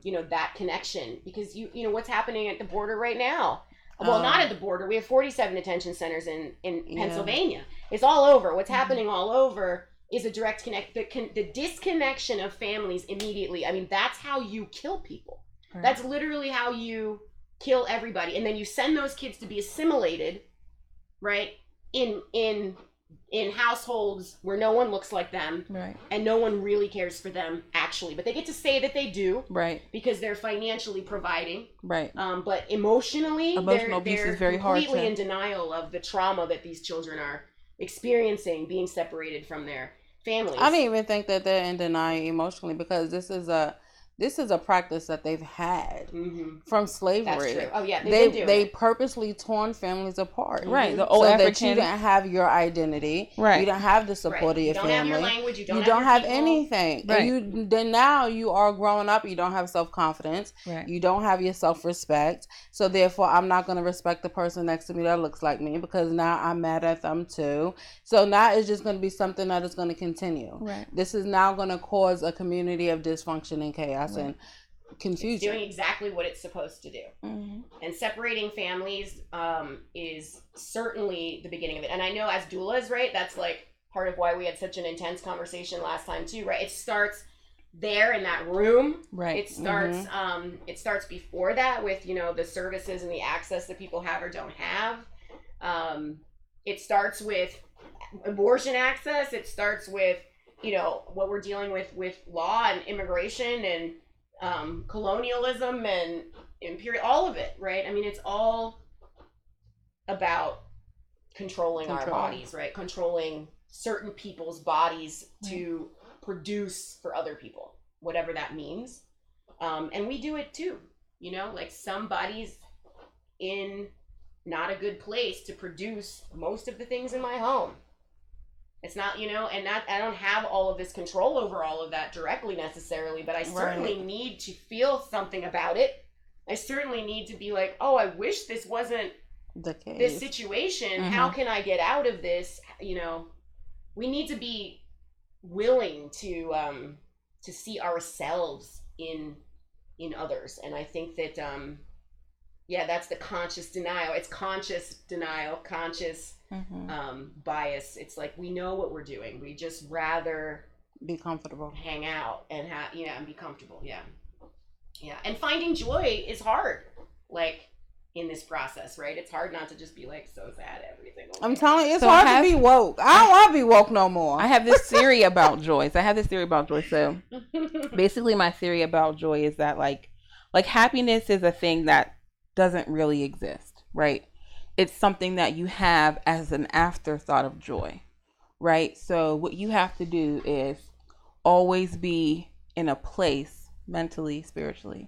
you know, that connection, because you know, what's happening at the border right now. Well, not at the border. We have 47 detention centers in Pennsylvania. It's all over. What's happening all over is a direct connect. The disconnection of families immediately. I mean, that's how you kill people. Right. That's literally how you kill everybody. And then you send those kids to be assimilated, right, in households where no one looks like them, right, and no one really cares for them, actually, but they get to say that they do, right, because they're financially providing, right, but emotional abuse is very hard. They're completely in denial of the trauma that these children are experiencing, being separated from their families. I don't even think that they're in denial emotionally, because this is a practice that they've had from slavery. That's true. Oh yeah, they purposely torn families apart, right? The old so African, that you didn't have your identity, right? You don't have the support of your family. You don't have your language. You don't have anything. Right. And then now you are growing up. You don't have self-confidence. Right. You don't have your self-respect. So therefore, I'm not going to respect the person next to me that looks like me, because now I'm mad at them too. So now it's just going to be something that is going to continue. Right. This is now going to cause a community of dysfunction and chaos. Right. And confusion. It's doing exactly what it's supposed to do. And separating families is certainly the beginning of it. And I know as doulas, right, that's like part of why we had such an intense conversation last time too, right? It starts there in that room. Right. It starts before that with, you know, the services and the access that people have or don't have. It starts with abortion access. It starts with, you know, what we're dealing with law and immigration and colonialism and imperial, all of it, right? I mean, it's all about controlling our bodies, right? Controlling certain people's bodies to produce for other people, whatever that means. And we do it too, you know, like somebody's in not a good place to produce most of the things in my home. It's not, you know, and that I don't have all of this control over all of that directly necessarily, but I certainly need to feel something about it. I certainly need to be like, oh, I wish this wasn't the case. This situation. How can I get out of this? You know, we need to be willing to see ourselves in in others. And I think that that's the conscious denial. It's conscious denial, conscious bias. It's like we know what we're doing. We just rather be comfortable, hang out and and be comfortable. And finding joy is hard, like in this process, right? It's hard not to just be like so sad every single day. I'm telling you, it's hard to be woke. I don't want to be woke no more. I have this theory about joy. So basically my theory about joy is that like happiness is a thing that doesn't really exist, right? It's something that you have as an afterthought of joy, right? So what you have to do is always be in a place mentally, spiritually,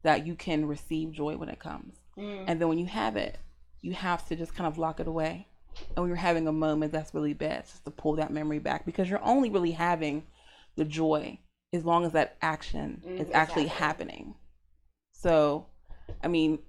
that you can receive joy when it comes. And then when you have it, you have to just kind of lock it away. And when you're having a moment that's really bad, just to pull that memory back, because you're only really having the joy as long as that action is actually happening. So, I mean,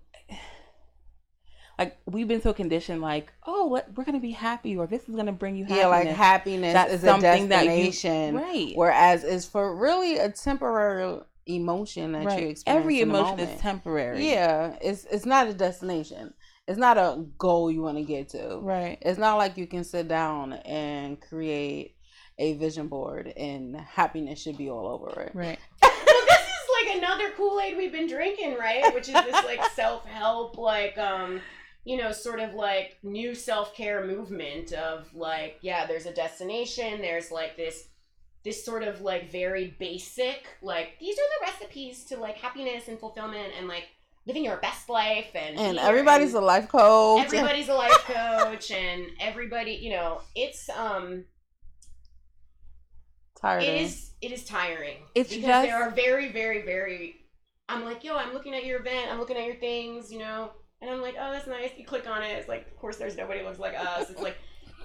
like we've been so conditioned, like, oh, we're gonna be happy, or this is gonna bring you happiness. Yeah, like happiness is a destination, right? Whereas it's for really a temporary emotion that you experience. Every emotion is temporary. Yeah, it's not a destination. It's not a goal you want to get to. Right. It's not like you can sit down and create a vision board and happiness should be all over it. Right. Well, this is like another Kool-Aid we've been drinking, right? Which is this like self-help, like sort of like new self-care movement of like, there's a destination, there's like this sort of like very basic, like these are the recipes to like happiness and fulfillment and like living your best life, and everybody's a life coach. Everybody's a life coach, and everybody, it's tiring. It is tiring. It's because just, there are very, very, very. I'm like, I'm looking at your event, I'm looking at your things, and I'm like, oh, that's nice. You click on it, it's like, of course, there's nobody who looks like us. It's like.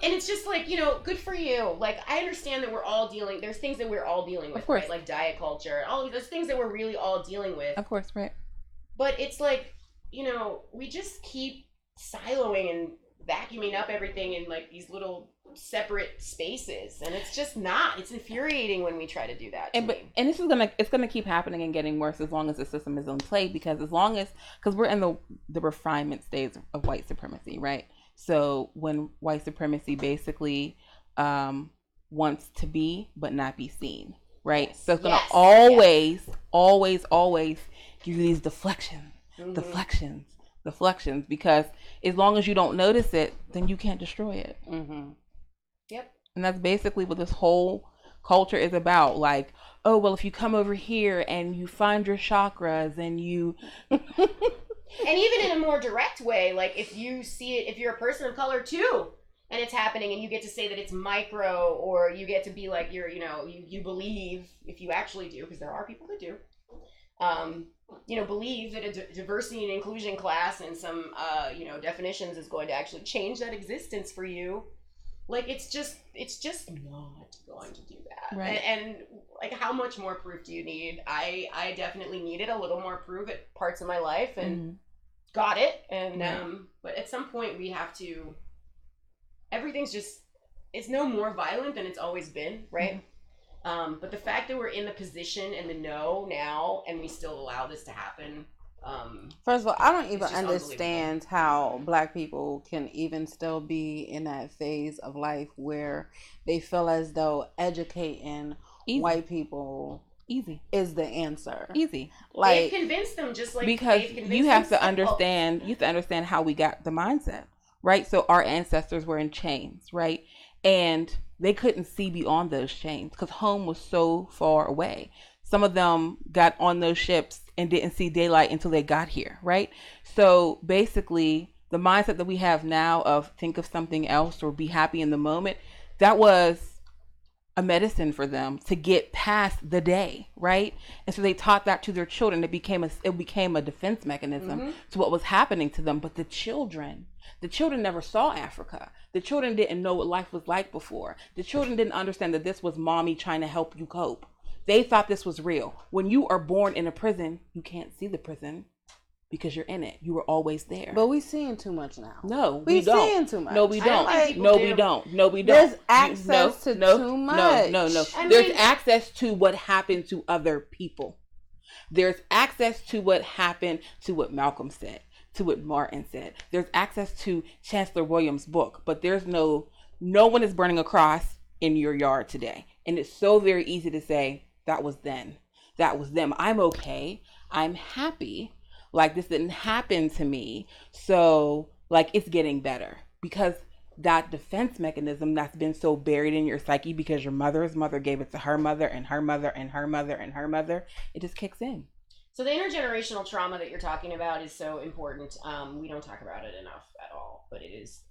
And it's just like, good for you. Like, I understand that there's things that we're all dealing with, right? Like diet culture, all of those things that we're really all dealing with. Of course, right. But it's like, we just keep siloing and vacuuming up everything in like these little separate spaces. And it's just it's infuriating when we try to do that. And this is it's gonna keep happening and getting worse as long as the system is in play, because we're in the refinement stage of white supremacy, right? So when white supremacy basically wants to be but not be seen, right? So it's going to always give you these deflections, because as long as you don't notice it, then you can't destroy it. Yep. And that's basically what this whole culture is about. Like, oh, well, if you come over here and you find your chakras and you... And even in a more direct way, like if you see it, if you're a person of color too, and it's happening, and you get to say that it's micro, or you get to be like, you believe, if you actually do, because there are people that do, believe that a diversity and inclusion class and some, definitions is going to actually change that existence for you. Like, it's just not going to do that. Right. And like, how much more proof do you need? I definitely needed a little more proof at parts of my life, and got it. And, but at some point we have to, everything's just, it's no more violent than it's always been. Right. But the fact that we're in the position and the know now, and we still allow this to happen. First of all, I don't even understand how Black people can even still be in that phase of life where they feel as though educating white people is the answer. Like, they've convinced them, just like, because you have to understand how we got the mindset, right? So our ancestors were in chains, right? And they couldn't see beyond those chains because home was so far away. Some of them got on those ships and didn't see daylight until they got here, right? So basically, the mindset that we have now of think of something else or be happy in the moment, that was a medicine for them to get past the day, right? And so they taught that to their children. It became a defense mechanism to what was happening to them. But the children never saw Africa. The children didn't know what life was like before. The children didn't understand that this was mommy trying to help you cope. They thought this was real. When you are born in a prison, you can't see the prison because you're in it. You were always there. But we seeing too much now. No, we don't. Seeing too much. No, we don't. No, we don't. No, we don't. There's access to too much. No. There's access to what happened to other people. There's access to what happened, to what Malcolm said, to what Martin said. There's access to Chancellor Williams' book, but there's no one is burning a cross in your yard today. And it's so very easy to say, that was then. That was them. I'm okay. I'm happy. Like, this didn't happen to me. So, like, it's getting better. Because that defense mechanism that's been so buried in your psyche because your mother's mother gave it to her mother and her mother and her mother and her mother, it just kicks in. So the intergenerational trauma that you're talking about is so important. We don't talk about it enough at all, but it is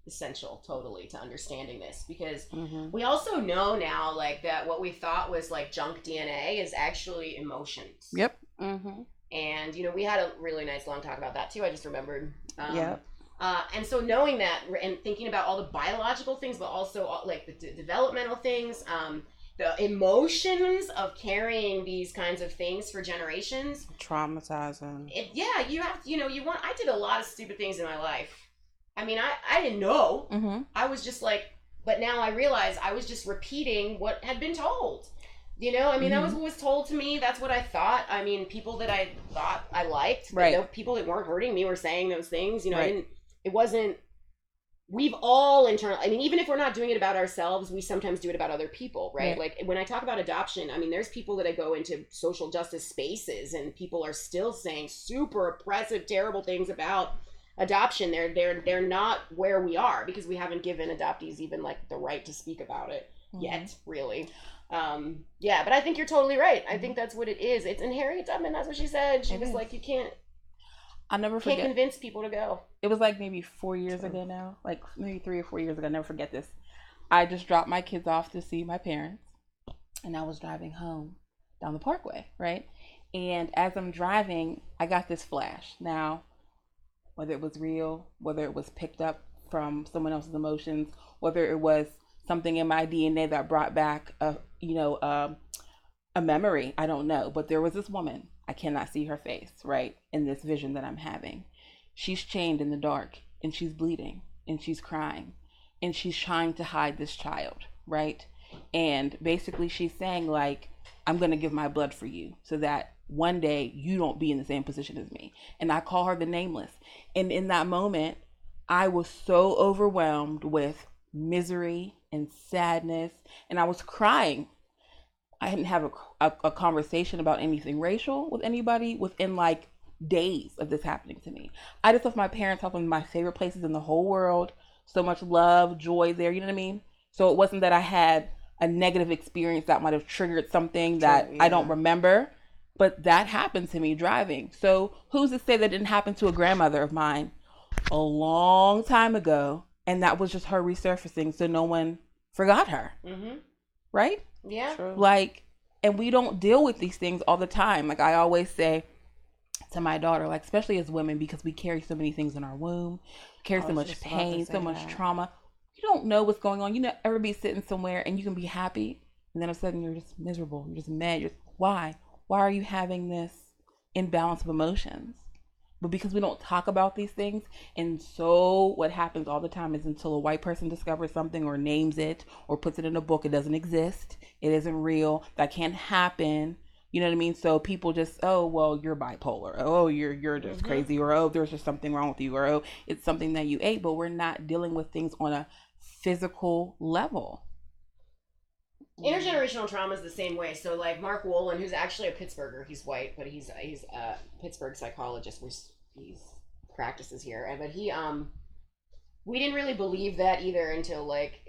essential totally to understanding this, because we also know now, like, that what we thought was like junk DNA is actually emotions. Yep. And we had a really nice long talk about that too. I just remembered. And so knowing that and thinking about all the biological things, but also like the developmental things, the emotions of carrying these kinds of things for generations. Traumatizing. You have to, I did a lot of stupid things in my life. I mean, I didn't know. I was just like, but now I realize I was just repeating what had been told. That was what was told to me. That's what I thought. I mean, people that I thought I liked, right? People that weren't hurting me were saying those things. Right. We've all even if we're not doing it about ourselves, we sometimes do it about other people, right? Like when I talk about adoption, I mean, there's people that I go into social justice spaces and people are still saying super oppressive, terrible things about adoption. They're not where we are because we haven't given adoptees even like the right to speak about it yet, really. But I think you're totally right. I think that's what it is. It's in Harriet Tubman. That's what she said. She was like, I'll never forget. Can't convince people to go. It was like maybe 4 years ago now, like maybe 3 or 4 years ago. I'll never forget this. I just dropped my kids off to see my parents, and I was driving home down the parkway, right? And as I'm driving, I got this flash. Now, whether it was real, whether it was picked up from someone else's emotions, whether it was something in my DNA that brought back a memory, I don't know. But there was this woman. I cannot see her face, right? In this vision that I'm having. She's chained in the dark and she's bleeding and she's crying and she's trying to hide this child, right? And basically she's saying like, I'm going to give my blood for you so that one day you don't be in the same position as me. And I call her the nameless. And in that moment, I was so overwhelmed with misery and sadness and I was crying. I didn't have a conversation about anything racial with anybody within like days of this happening to me. I just left my parents' house, one of my favorite places in the whole world. So much love, joy there, you know what I mean? So it wasn't that I had a negative experience that might have triggered something that I don't remember, but that happened to me driving. So who's to say that didn't happen to a grandmother of mine a long time ago, and that was just her resurfacing so no one forgot her, right? Yeah. True. Like, and we don't deal with these things all the time. Like I always say to my daughter, like, especially as women, because we carry so many things in our womb, carry so much pain, so much trauma. You don't know what's going on. Ever be sitting somewhere and you can be happy, and then all of a sudden you're just miserable. You're just mad. Why? Why are you having this imbalance of emotions? But because we don't talk about these things, and so what happens all the time is until a white person discovers something or names it or puts it in a book, it doesn't exist. It isn't real. That can't happen. You know what I mean? So people just, oh, well, you're bipolar. Oh, you're just crazy. Or, oh, there's just something wrong with you. Or, oh, it's something that you ate. But we're not dealing with things on a physical level. Intergenerational trauma is the same way. So like Mark Wolin, who's actually a Pittsburgher, he's white, but he's a Pittsburgh psychologist. He practices here, but we didn't really believe that either until like,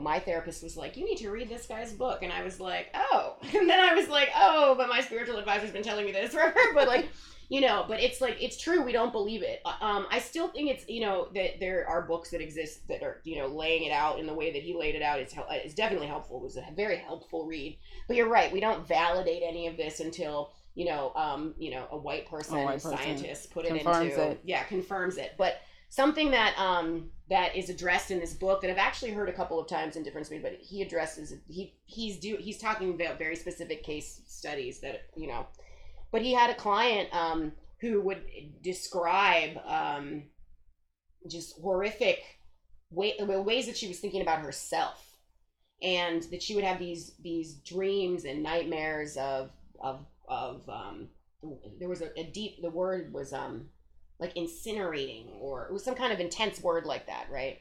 my therapist was like, you need to read this guy's book, and I was like, oh, and then I was like, oh, but my spiritual advisor's been telling me this forever, but like, but it's like, it's true, we don't believe it. I still think it's, that there are books that exist that are, laying it out in the way that he laid it out. It's definitely helpful. It was a very helpful read. But you're right, we don't validate any of this until, a white person, scientist put it into, confirms it. But something that that is addressed in this book that I've actually heard a couple of times in different ways, but he addresses, he's talking about very specific case studies that, but he had a client who would describe just horrific ways that she was thinking about herself, and that she would have these dreams and nightmares of there was a deep, the word was like incinerating, or it was some kind of intense word like that, right?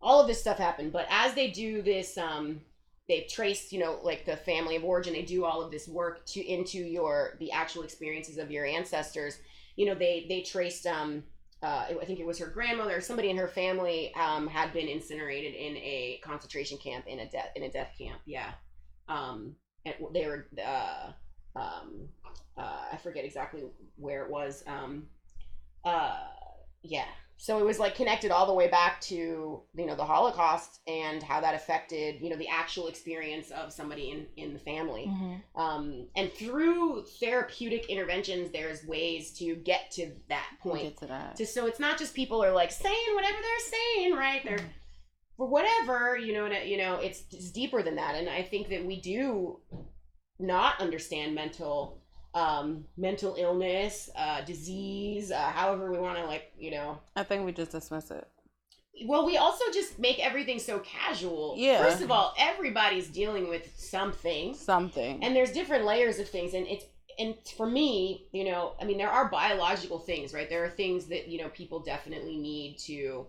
All of this stuff happened, but as they do this, they've traced, like the family of origin, they do all of this work into the actual experiences of your ancestors. They traced, I think it was her grandmother or somebody in her family had been incinerated in a concentration camp, in a death camp. Yeah. And they were, I forget exactly where it was. Yeah. So it was like connected all the way back to, the Holocaust and how that affected, the actual experience of somebody in the family. Mm-hmm. And through therapeutic interventions, there's ways to get to that point. So it's not just people are like saying whatever they're saying, right? They're for whatever, it's deeper than that. And I think that we do not understand mental illness, disease, however we want to I think we just dismiss it. Well, we also just make everything so casual. Yeah. First of all, everybody's dealing with something. And there's different layers of things. And for me, there are biological things, right? There are things that, people definitely need to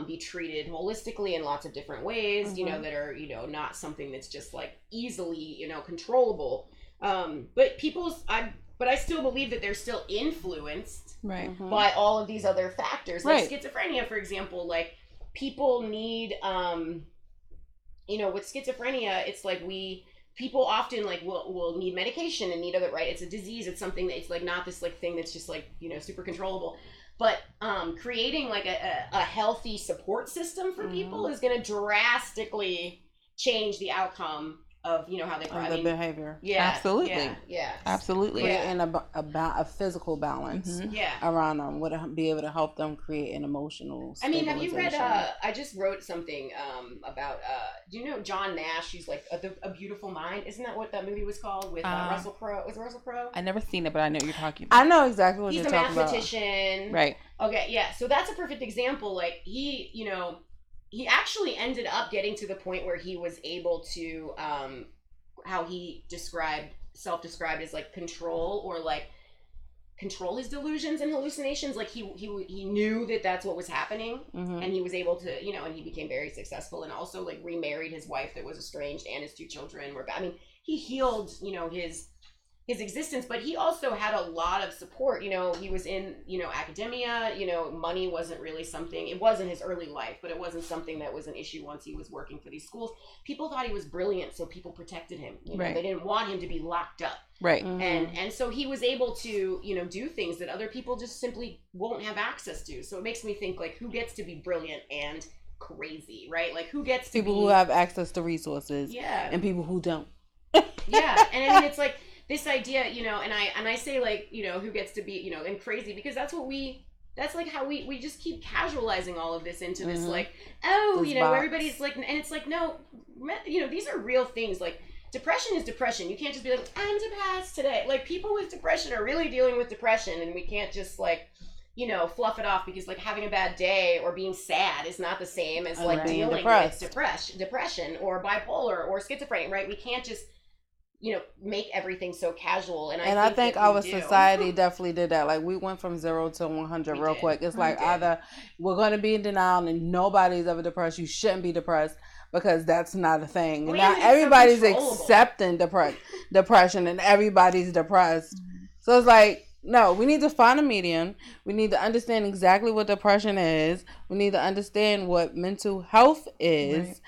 be treated holistically in lots of different ways, mm-hmm. That are, not something that's just like easily, controllable. But I still believe that they're still influenced right. mm-hmm. by all of these other factors. Like right. schizophrenia, for example, like people need, with schizophrenia, it's like people often like will need medication and need other, right? It's a disease. It's something that it's like not this like thing that's just like, super controllable. But creating like a healthy support system for mm-hmm. people is going to drastically change the outcome of how they behavior. Yeah, absolutely. Yeah, absolutely. And a physical balance. Mm-hmm. Around them would be able to help them create an emotional. I mean, have you read? I just wrote something about. Do you know John Nash? He's like a Beautiful Mind. Isn't that what that movie was called with Russell Crowe? Was it Russell Crowe? I never seen it, but I know what you're talking about. I know exactly what you're talking about. He's a mathematician, right? Okay, yeah. So that's a perfect example. Like he actually ended up getting to the point where he was able to, how he self-described as like control his delusions and hallucinations. Like he knew that that's what was happening, mm-hmm. and he was able to, and he became very successful, and also like remarried his wife that was estranged, and his 2 children were. I mean, he healed, his existence, but he also had a lot of support. He was in, academia, money wasn't really something, it was in his early life, but it wasn't something that was an issue once he was working for these schools. People thought he was brilliant, so people protected him. Right. They didn't want him to be locked up. Right. Mm-hmm. And so he was able to, do things that other people just simply won't have access to. So it makes me think, like, who gets to be brilliant and crazy, right? Like, who gets to people who have access to resources, yeah, and people who don't. Yeah, and I mean, it's like this idea, and I say like, who gets to be, and crazy, because that's like how we just keep casualizing all of this into this, mm-hmm. like, oh, this box. Everybody's like, and it's like, no, these are real things. Like, depression is depression. You can't just be like, I'm depressed today. Like, people with depression are really dealing with depression, and we can't just like, fluff it off, because like having a bad day or being sad is not the same as like dealing with depression or bipolar or schizophrenia, right? We can't just make everything so casual. And I think our society definitely did that. Like, we went from 0 to 100 real quick. It's like either we're going to be in denial and nobody's ever depressed. You shouldn't be depressed, because that's not a thing. Well, now everybody's accepting depression, and everybody's depressed. Mm-hmm. So it's like, no, we need to find a medium. We need to understand exactly what depression is. We need to understand what mental health is. Right.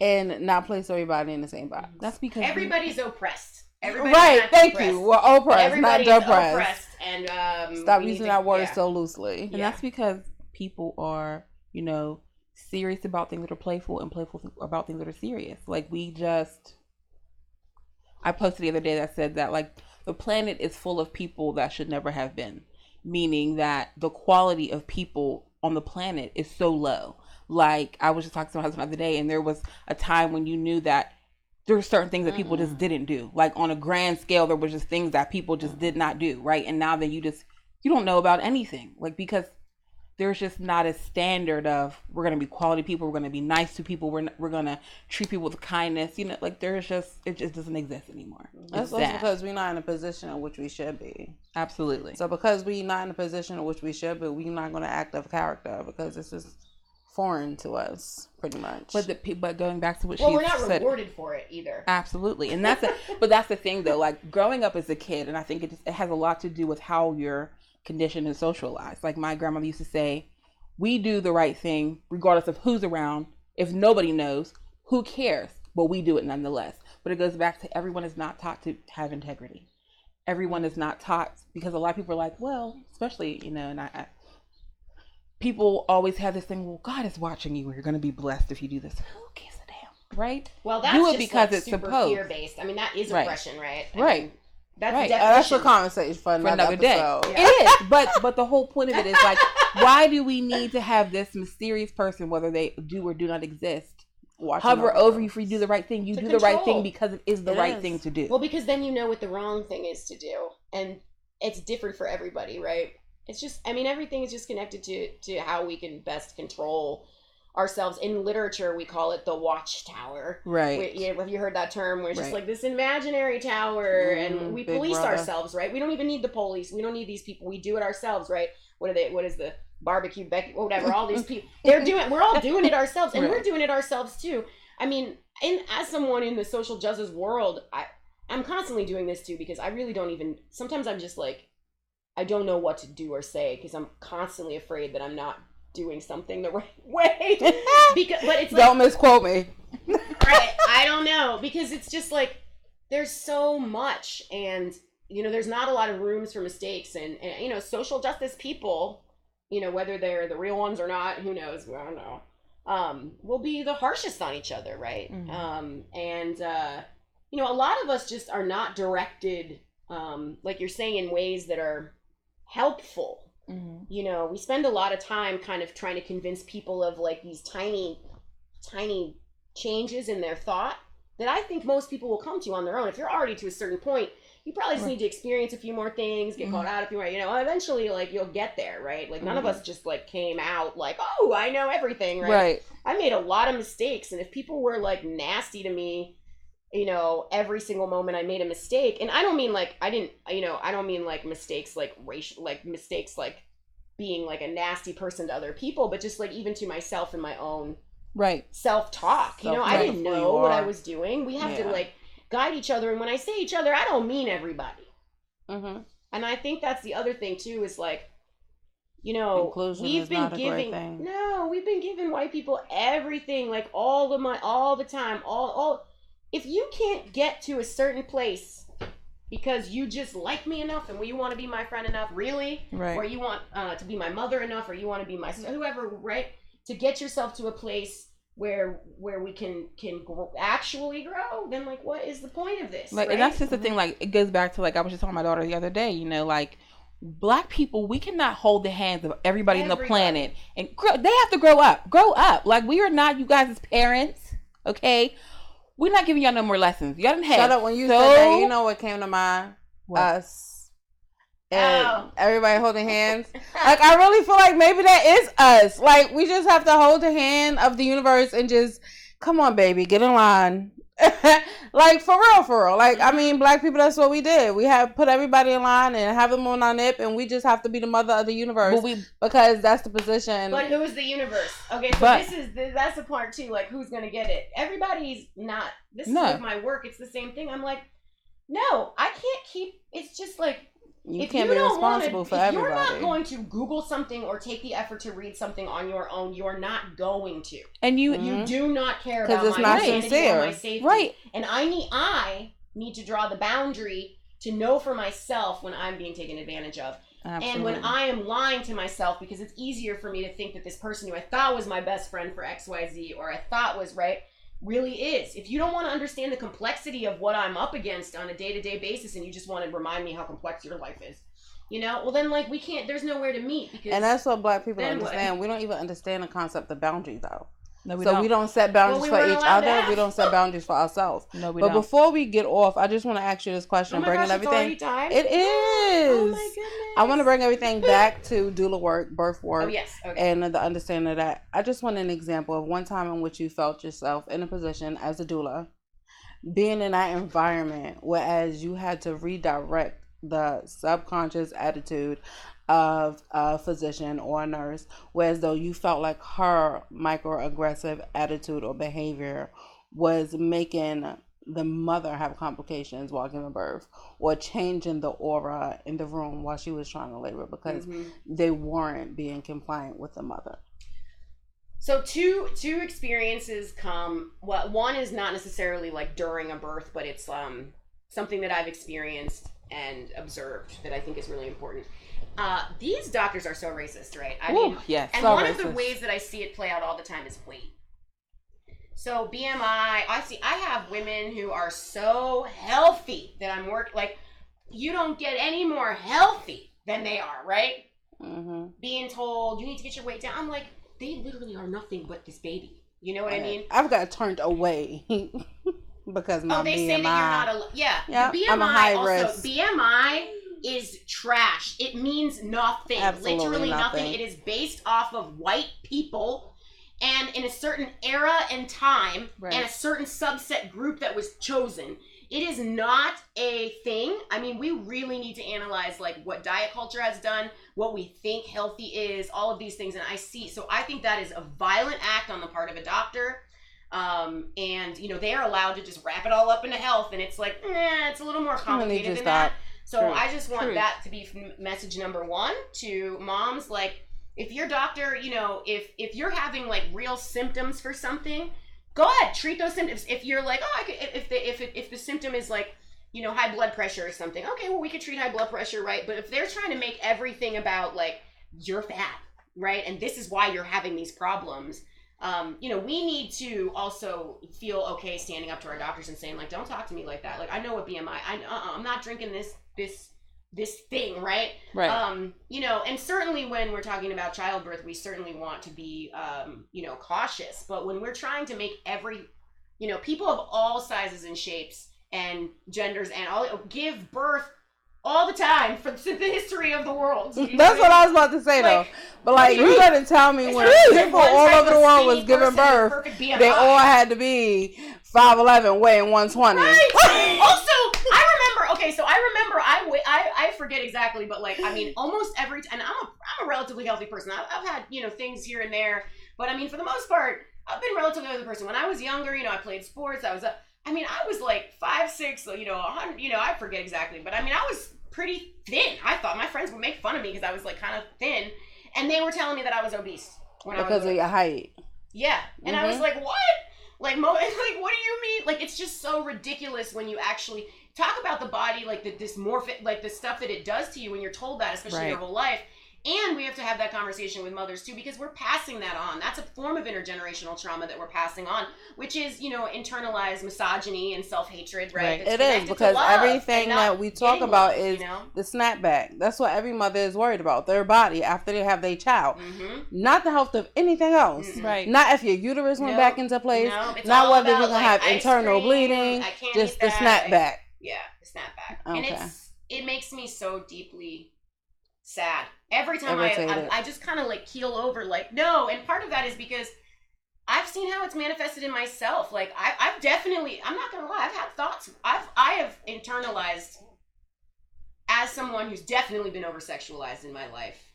And not place everybody in the same box. That's because everybody's oppressed. Everybody's right, thank you. We're oppressed, not depressed. Oppressed, and stop using that word so loosely. And that's because people are, serious about things that are playful, and playful about things that are serious. Like, I posted the other day that said that, like, the planet is full of people that should never have been. Meaning that the quality of people on the planet is so low. Like, I was just talking to my husband the other day, and there was a time when you knew that there were certain things that people just didn't do. Like, on a grand scale, there was just things that people just did not do, right? And now that you don't know about anything. Like, because there's just not a standard of we're going to be quality people, we're going to be nice to people, we're going to treat people with kindness. You know, like there's just, it just doesn't exist anymore. That's also because we're not in a position in which we should be. Absolutely. So because we're not in a position in which we should be, we're not going to act of character because this is foreign to us, pretty much. But going back to what she said, we're not rewarded for it either. Absolutely, and that's but that's the thing though. Like growing up as a kid, and I think it has a lot to do with how you're conditioned and socialized. Like my grandmother used to say, "We do the right thing regardless of who's around. If nobody knows, who cares? But we do it nonetheless." But it goes back to everyone is not taught to have integrity. Everyone is not taught, because a lot of people are like, well, especially and I people always have this thing, well, God is watching you, or you're going to be blessed if you do this. Who gives a damn, right? Well, that's do it just because like it's super supposed. fear-based. I mean, that is oppression, right? Right. That's right. the definition. That's a conversation for another day. Yeah. It is, but the whole point of it is like, why do we need to have this mysterious person, whether they do or do not exist, hover over you for you do the right thing? You do the right thing because it is the right thing to do. Well, because then you know what the wrong thing is to do, and it's different for everybody, right? It's just, I mean, everything is just connected to how we can best control ourselves. In literature, we call it the watchtower. Right. Have you heard that term? Where it's just like this imaginary tower, and we police ourselves, right? We don't even need the police. We don't need these people. We do it ourselves, right? What is the barbecue Becky, whatever, all these people, we're all doing it ourselves, and we're doing it ourselves too. I mean, as someone in the social justice world, I'm constantly doing this too, because I really don't even, sometimes I'm just like, I don't know what to do or say, because I'm constantly afraid that I'm not doing something the right way. But it's like, don't misquote me. I don't know, because it's just like there's so much, and there's not a lot of rooms for mistakes, and social justice people, whether they're the real ones or not, who knows? I don't know. Will be the harshest on each other, right? Mm-hmm. A lot of us just are not directed, like you're saying, in ways that are helpful. Mm-hmm. We spend a lot of time kind of trying to convince people of like these tiny changes in their thought that I think most people will come to on their own. If you're already to a certain point, you probably just need to experience a few more things, get called out a few more, eventually like you'll get there, right? Like none of us just like came out like, oh, I know everything, right? I made a lot of mistakes, and if people were like nasty to me, every single moment I made a mistake, and I don't mean like I don't mean like mistakes like racial, like mistakes like being like a nasty person to other people, but just like even to myself and my own self-talk. I didn't know what I was doing. We have to like guide each other, and when I say each other, I don't mean everybody. Mm-hmm. And I think that's the other thing too, is like, inclusion we've been giving white people everything, like all the money, all the time, all. If you can't get to a certain place because you just like me enough and you want to be my friend enough, really, or you want to be my mother enough, or you want to be my sister, whoever, right, to get yourself to a place where we can actually grow, then like what is the point of this? Like, right? And that's just the thing. Like, it goes back to like I was just talking to my daughter the other day. Like Black people, we cannot hold the hands of everybody on the planet, and they have to grow up. Like, we are not you guys as parents, okay? We're not giving y'all no more lessons. Y'all didn't have. Shut up when you said that. You know what came to mind? What? Us. And everybody holding hands. Like, I really feel like maybe that is us. Like, we just have to hold the hand of the universe and just, come on, baby, get in line. Like, for real. Like, I mean, Black people, that's what we did. We have put everybody in line and have them on our nip, and we just have to be the mother of the universe, because that's the position. But who is the universe? Okay, so that's the part too. Like, who's gonna get it? Everybody's not. This is with my work. It's the same thing. I'm like, no, I can't keep. It's just like, you can't be responsible for everybody. If you're not going to Google something or take the effort to read something on your own, you're not going to. And you do not care about it's my not sanity sincere. or my safety. Right. And I need to draw the boundary to know for myself when I'm being taken advantage of. Absolutely. And when I am lying to myself, because it's easier for me to think that this person who I thought was my best friend for XYZ, or I thought was right, really is. If you don't want to understand the complexity of what I'm up against on a day-to-day basis, and you just want to remind me how complex your life is, well then like we can't, there's nowhere to meet. Because and that's what Black people don't understand. We don't even understand the concept of boundary though. No, we so don't. we don't set boundaries for each other. We don't set boundaries for ourselves. No, we don't. But before we get off, I just want to ask you this question. Gosh, everything. It's already time? It is. Oh my goodness. I want to bring everything back to doula work, birth work. Oh yes. Okay. And the understanding of that. I just want an example of one time in which you felt yourself in a position as a doula, being in that environment, whereas you had to redirect the subconscious attitude of a physician or a nurse, whereas though you felt like her microaggressive attitude or behavior was making the mother have complications while giving birth, or changing the aura in the room while she was trying to labor because they weren't being compliant with the mother. So two experiences come. Well, one is not necessarily like during a birth, but it's something that I've experienced and observed that I think is really important. These doctors are so racist, right? I mean, yes, and so one racist. of the ways that I see it play out all the time is weight. So BMI, I have women who are so healthy that I'm like, you don't get any more healthy than they are, right? Mm-hmm. Being told you need to get your weight down. I'm like, they literally are nothing but this baby. You know what I mean? I've got turned away because my BMI. They say that you're not the BMI I'm a high also, risk. BMI is trash. It means nothing. Absolutely literally nothing. nothing. It is based off of white people and in a certain era and time and a certain subset group that was chosen. It is not a thing. I mean, we really need to analyze like what diet culture has done, what we think healthy is, all of these things. And I think that is a violent act on the part of a doctor. And you know, they are allowed to just wrap it all up into health. And it's like, it's a little more complicated than that. So True. I just want True. That to be message number one to moms. Like, if your doctor, you know, if you're having like real symptoms for something, go ahead, treat those symptoms. If you're like, if the symptom is like, you know, high blood pressure or something, okay, well, we could treat high blood pressure, right? But if they're trying to make everything about like, you're fat, right? And this is why you're having these problems. You know, we need to also feel okay standing up to our doctors and saying like, don't talk to me like that. Like, I know what BMI, I'm not drinking this thing, right? Right. You know, and certainly when we're talking about childbirth, we certainly want to be, you know, cautious. But when we're trying to make you know, people of all sizes and shapes and genders and all give birth all the time for the history of the world. That's what I was about to say, though. But like, you couldn't tell me when people all over the world was giving birth, they all had to be 5'11", weighing 120. Right. Also, I forget exactly, but like, I mean, almost every time, and I'm a relatively healthy person. I've had, you know, things here and there, but I mean, for the most part, I've been a relatively healthy person. When I was younger, you know, I played sports. I was like 5'6", you know, 100, you know, I forget exactly, but I mean, I was pretty thin. I thought my friends would make fun of me because I was like kind of thin, and they were telling me that I was obese because of your height. Yeah, and I was like, what? Like, what do you mean? Like, it's just so ridiculous when you actually talk about the body, like the dysmorphic, like the stuff that it does to you when you're told that, especially your whole life. And we have to have that conversation with mothers too, because we're passing that on. That's a form of intergenerational trauma that we're passing on, which is, you know, internalized misogyny and self-hatred, right? It is, because everything that we talk about is the snapback. That's what every mother is worried about, their body after they have their child. Mm-hmm. Not the health of anything else. Mm-hmm. Right. Not if your uterus went back into place. Not whether you're going to have internal bleeding. Just the snapback. Yeah, the snapback. Okay. And it makes me so deeply sad. Every time I just kind of like keel over, like, no. And part of that is because I've seen how it's manifested in myself. Like, I've definitely, I'm not going to lie, I've had thoughts. I have internalized, as someone who's definitely been over-sexualized in my life,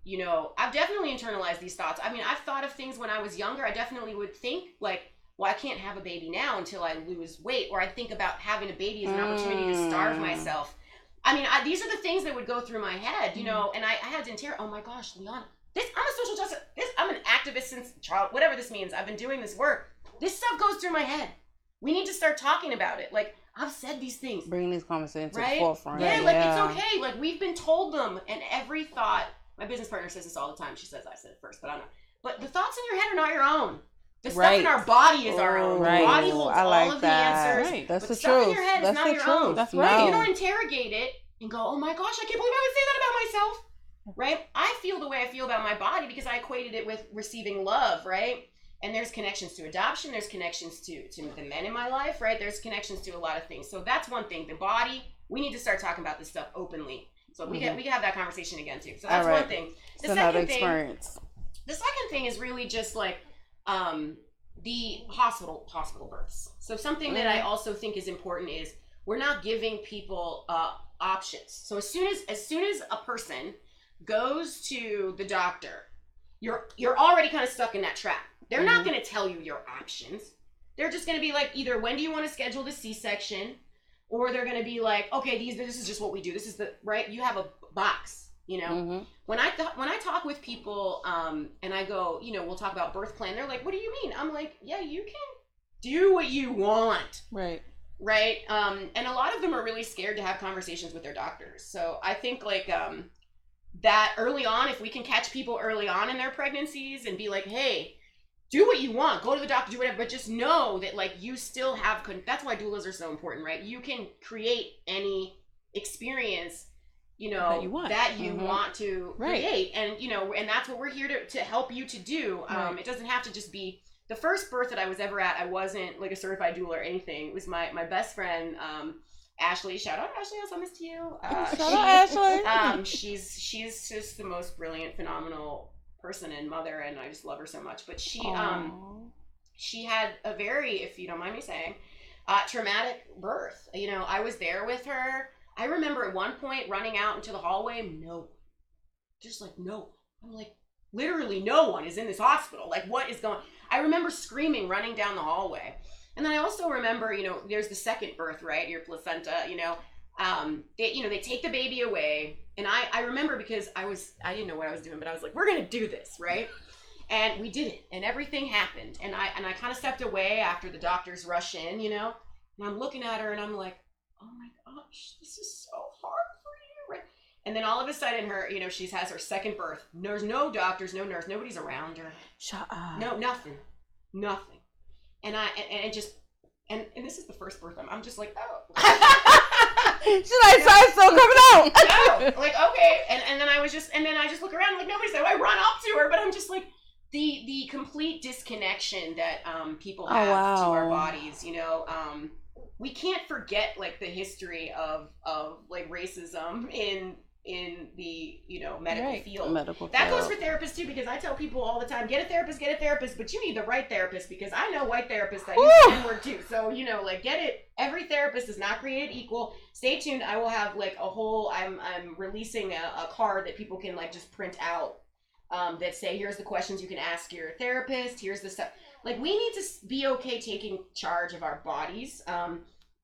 you know, I've definitely internalized these thoughts. I mean, I've thought of things when I was younger. I definitely would think, like, well, I can't have a baby now until I lose weight. Or I'd think about having a baby as an opportunity to starve myself. I mean, these are the things that would go through my head, you know, and I had to interrogate, oh my gosh, Liana, I'm a social justice, I'm an activist since child, whatever this means. I've been doing this work. This stuff goes through my head. We need to start talking about it. Like, I've said these things. Bring these conversations to the forefront. Yeah, like, it's okay. Like, we've been told them, and every thought, my business partner says this all the time. She says I said it first, but I don't know. But the thoughts in your head are not your own. The stuff in our body is our own. The body holds all of the answers. Right. That's the truth. The stuff in your head is not your own. That's right. You don't interrogate it and go, oh my gosh, I can't believe I would say that about myself, right? I feel the way I feel about my body because I equated it with receiving love, right? And there's connections to adoption. There's connections to the men in my life, right? There's connections to a lot of things. So that's one thing. The body, we need to start talking about this stuff openly. So we can have that conversation again too. So that's one thing. The second thing is really just like the hospital births. So something that I also think is important is we're not giving people options. So as soon as a person goes to the doctor, you're already kind of stuck in that trap. They're not going to tell you your options. They're just going to be like, either when do you want to schedule the C-section, or they're going to be like, okay, this is just what we do. This is right. You have a box, you know. When I talk with people, and I go, we'll talk about birth plan. They're like, what do you mean? I'm like, yeah, you can do what you want, right? And a lot of them are really scared to have conversations with their doctors. So I think like that early on, if we can catch people early on in their pregnancies and be like, hey, do what you want, go to the doctor, do whatever, but just know that like you still have, that's why doulas are so important, right? You can create any experience, that you want to create. And, and that's what we're here to help you to do. It doesn't have to just be the first birth that I was ever at. I wasn't like a certified doula or anything. It was my best friend, Ashley. Shout out Ashley, I'll send this to you. Shout out Ashley. She's just the most brilliant, phenomenal person and mother, and I just love her so much. But she had a very, if you don't mind me saying, traumatic birth. I was there with her. I remember at one point running out into the hallway, no. I'm like, literally no one is in this hospital. Like, what is going on? I remember screaming, running down the hallway. And then I also remember, there's the second birth, right? Your placenta, they take the baby away. And I remember because I didn't know what I was doing, but I was like, we're going to do this, right? And we did it, and everything happened. And I kind of stepped away after the doctors rush in, and I'm looking at her and I'm like, oh my gosh, this is so hard for you, right? And then all of a sudden she has her second birth. There's no doctors, no nurse, nobody's around her. Shut up. No, nothing. And this is the first birth. I'm just like, oh. She's like, sorry, still coming out. No, like, okay. And then I just look around like nobody's there. I run up to her, but I'm just like the complete disconnection that people have to our bodies, we can't forget like the history of like racism in the medical field. That goes for therapists too, because I tell people all the time, get a therapist, but you need the right therapist, because I know white therapists that use the N-word too. So like, get it. Every therapist is not created equal. Stay tuned. I will have like a whole, I'm releasing a card that people can like just print out that say, here's the questions you can ask your therapist, here's the stuff. Like, we need to be okay taking charge of our bodies,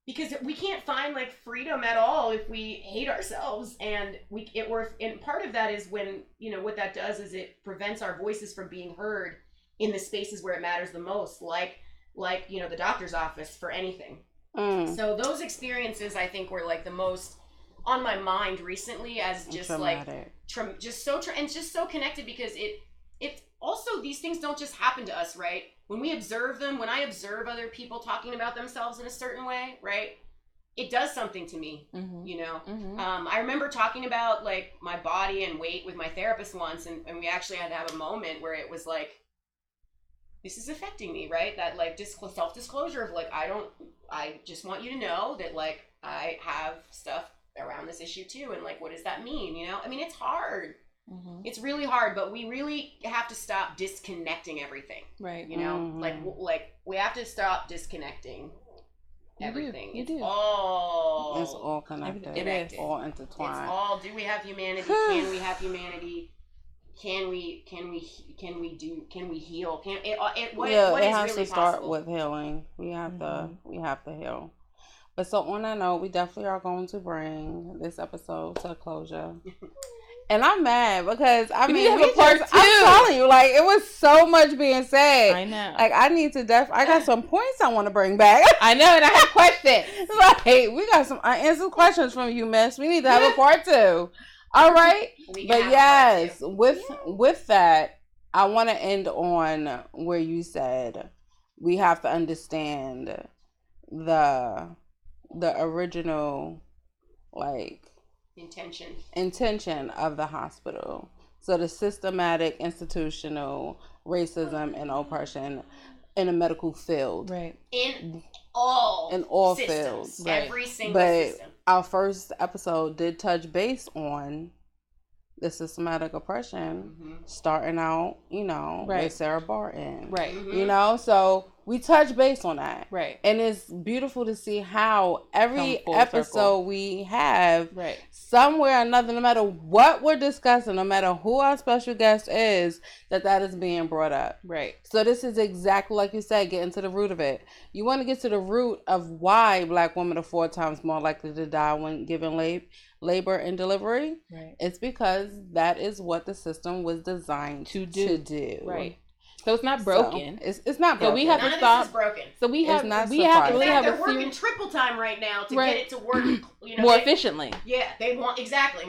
because we can't find like freedom at all if we hate ourselves. And and part of that is when, what that does is it prevents our voices from being heard in the spaces where it matters the most, like the doctor's office for anything. So those experiences, I think, were like the most on my mind recently, as just traumatic. Like just so connected, because it also, these things don't just happen to us, right? When we observe them, when I observe other people talking about themselves in a certain way, right, it does something to me, I remember talking about like my body and weight with my therapist once, and we actually had to have a moment where it was like, this is affecting me, right? That like self-disclosure of like, I just want you to know that like I have stuff around this issue too, and like, what does that mean? I mean, it's hard. It's really hard, but we really have to stop disconnecting everything, right? Like we have to stop disconnecting everything. It's all connected. It's all intertwined. It's all. Do we have humanity? Can we have humanity? Can we heal? What is has really to start possible? with healing. We have to heal. But so on that note, we definitely are going to bring this episode to a closure. And I'm mad because I'm telling you, like, it was so much being said. I know. Like, I need to I got some points I want to bring back. I know, and I have questions. Like, we got some unanswered questions from you, miss. We need to have a part 2. All right. But yes, with that, I want to end on where you said we have to understand the original, like, intention of the hospital. So the systematic, institutional racism and oppression in the medical field. Right. In all systems, fields. Every single But system. our first episode did touch base on the systematic oppression, starting out, with Sarah Barton. Right. So we touch base on that. Right. And it's beautiful to see how every Come full episode circle. we have, Right. somewhere or another, no matter what we're discussing, no matter who our special guest is, that is being brought up. Right. So this is exactly like you said, getting to the root of it. You want to get to the root of why Black women are 4 times more likely to die when given labor and delivery. Right. It's because that is what the system was designed to do. Right. So it's not broken. So it's not broken. So we have None to of stop. this is broken. So we have not to really have they're a working triple time right now to Right. get it to work more efficiently. Yeah, they want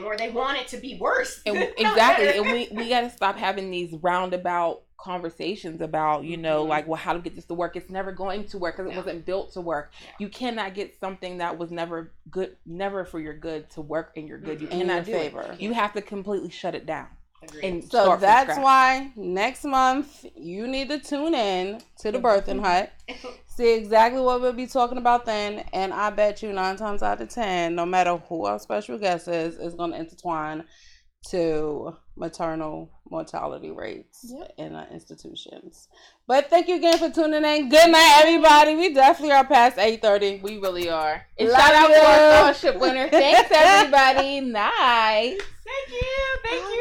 more. They want it to be worse. And exactly. And we got to stop having these roundabout conversations about, like, well, how to get this to work. It's never going to work because it wasn't built to work. Yeah. You cannot get something that was never for your good to work in your good. You cannot do it. You have to completely shut it down. Agreed. So that's why next month you need to tune in to the Birthing Hut, see exactly what we'll be talking about then, and I bet you 9 times out of 10, no matter who our special guest is going to intertwine to maternal mortality rates in our institutions. But thank you again for tuning in. Good night, everybody. We definitely are past 8:30. We really are. And Love shout out you. to our scholarship winner. Thanks, everybody. Nice. Thank you.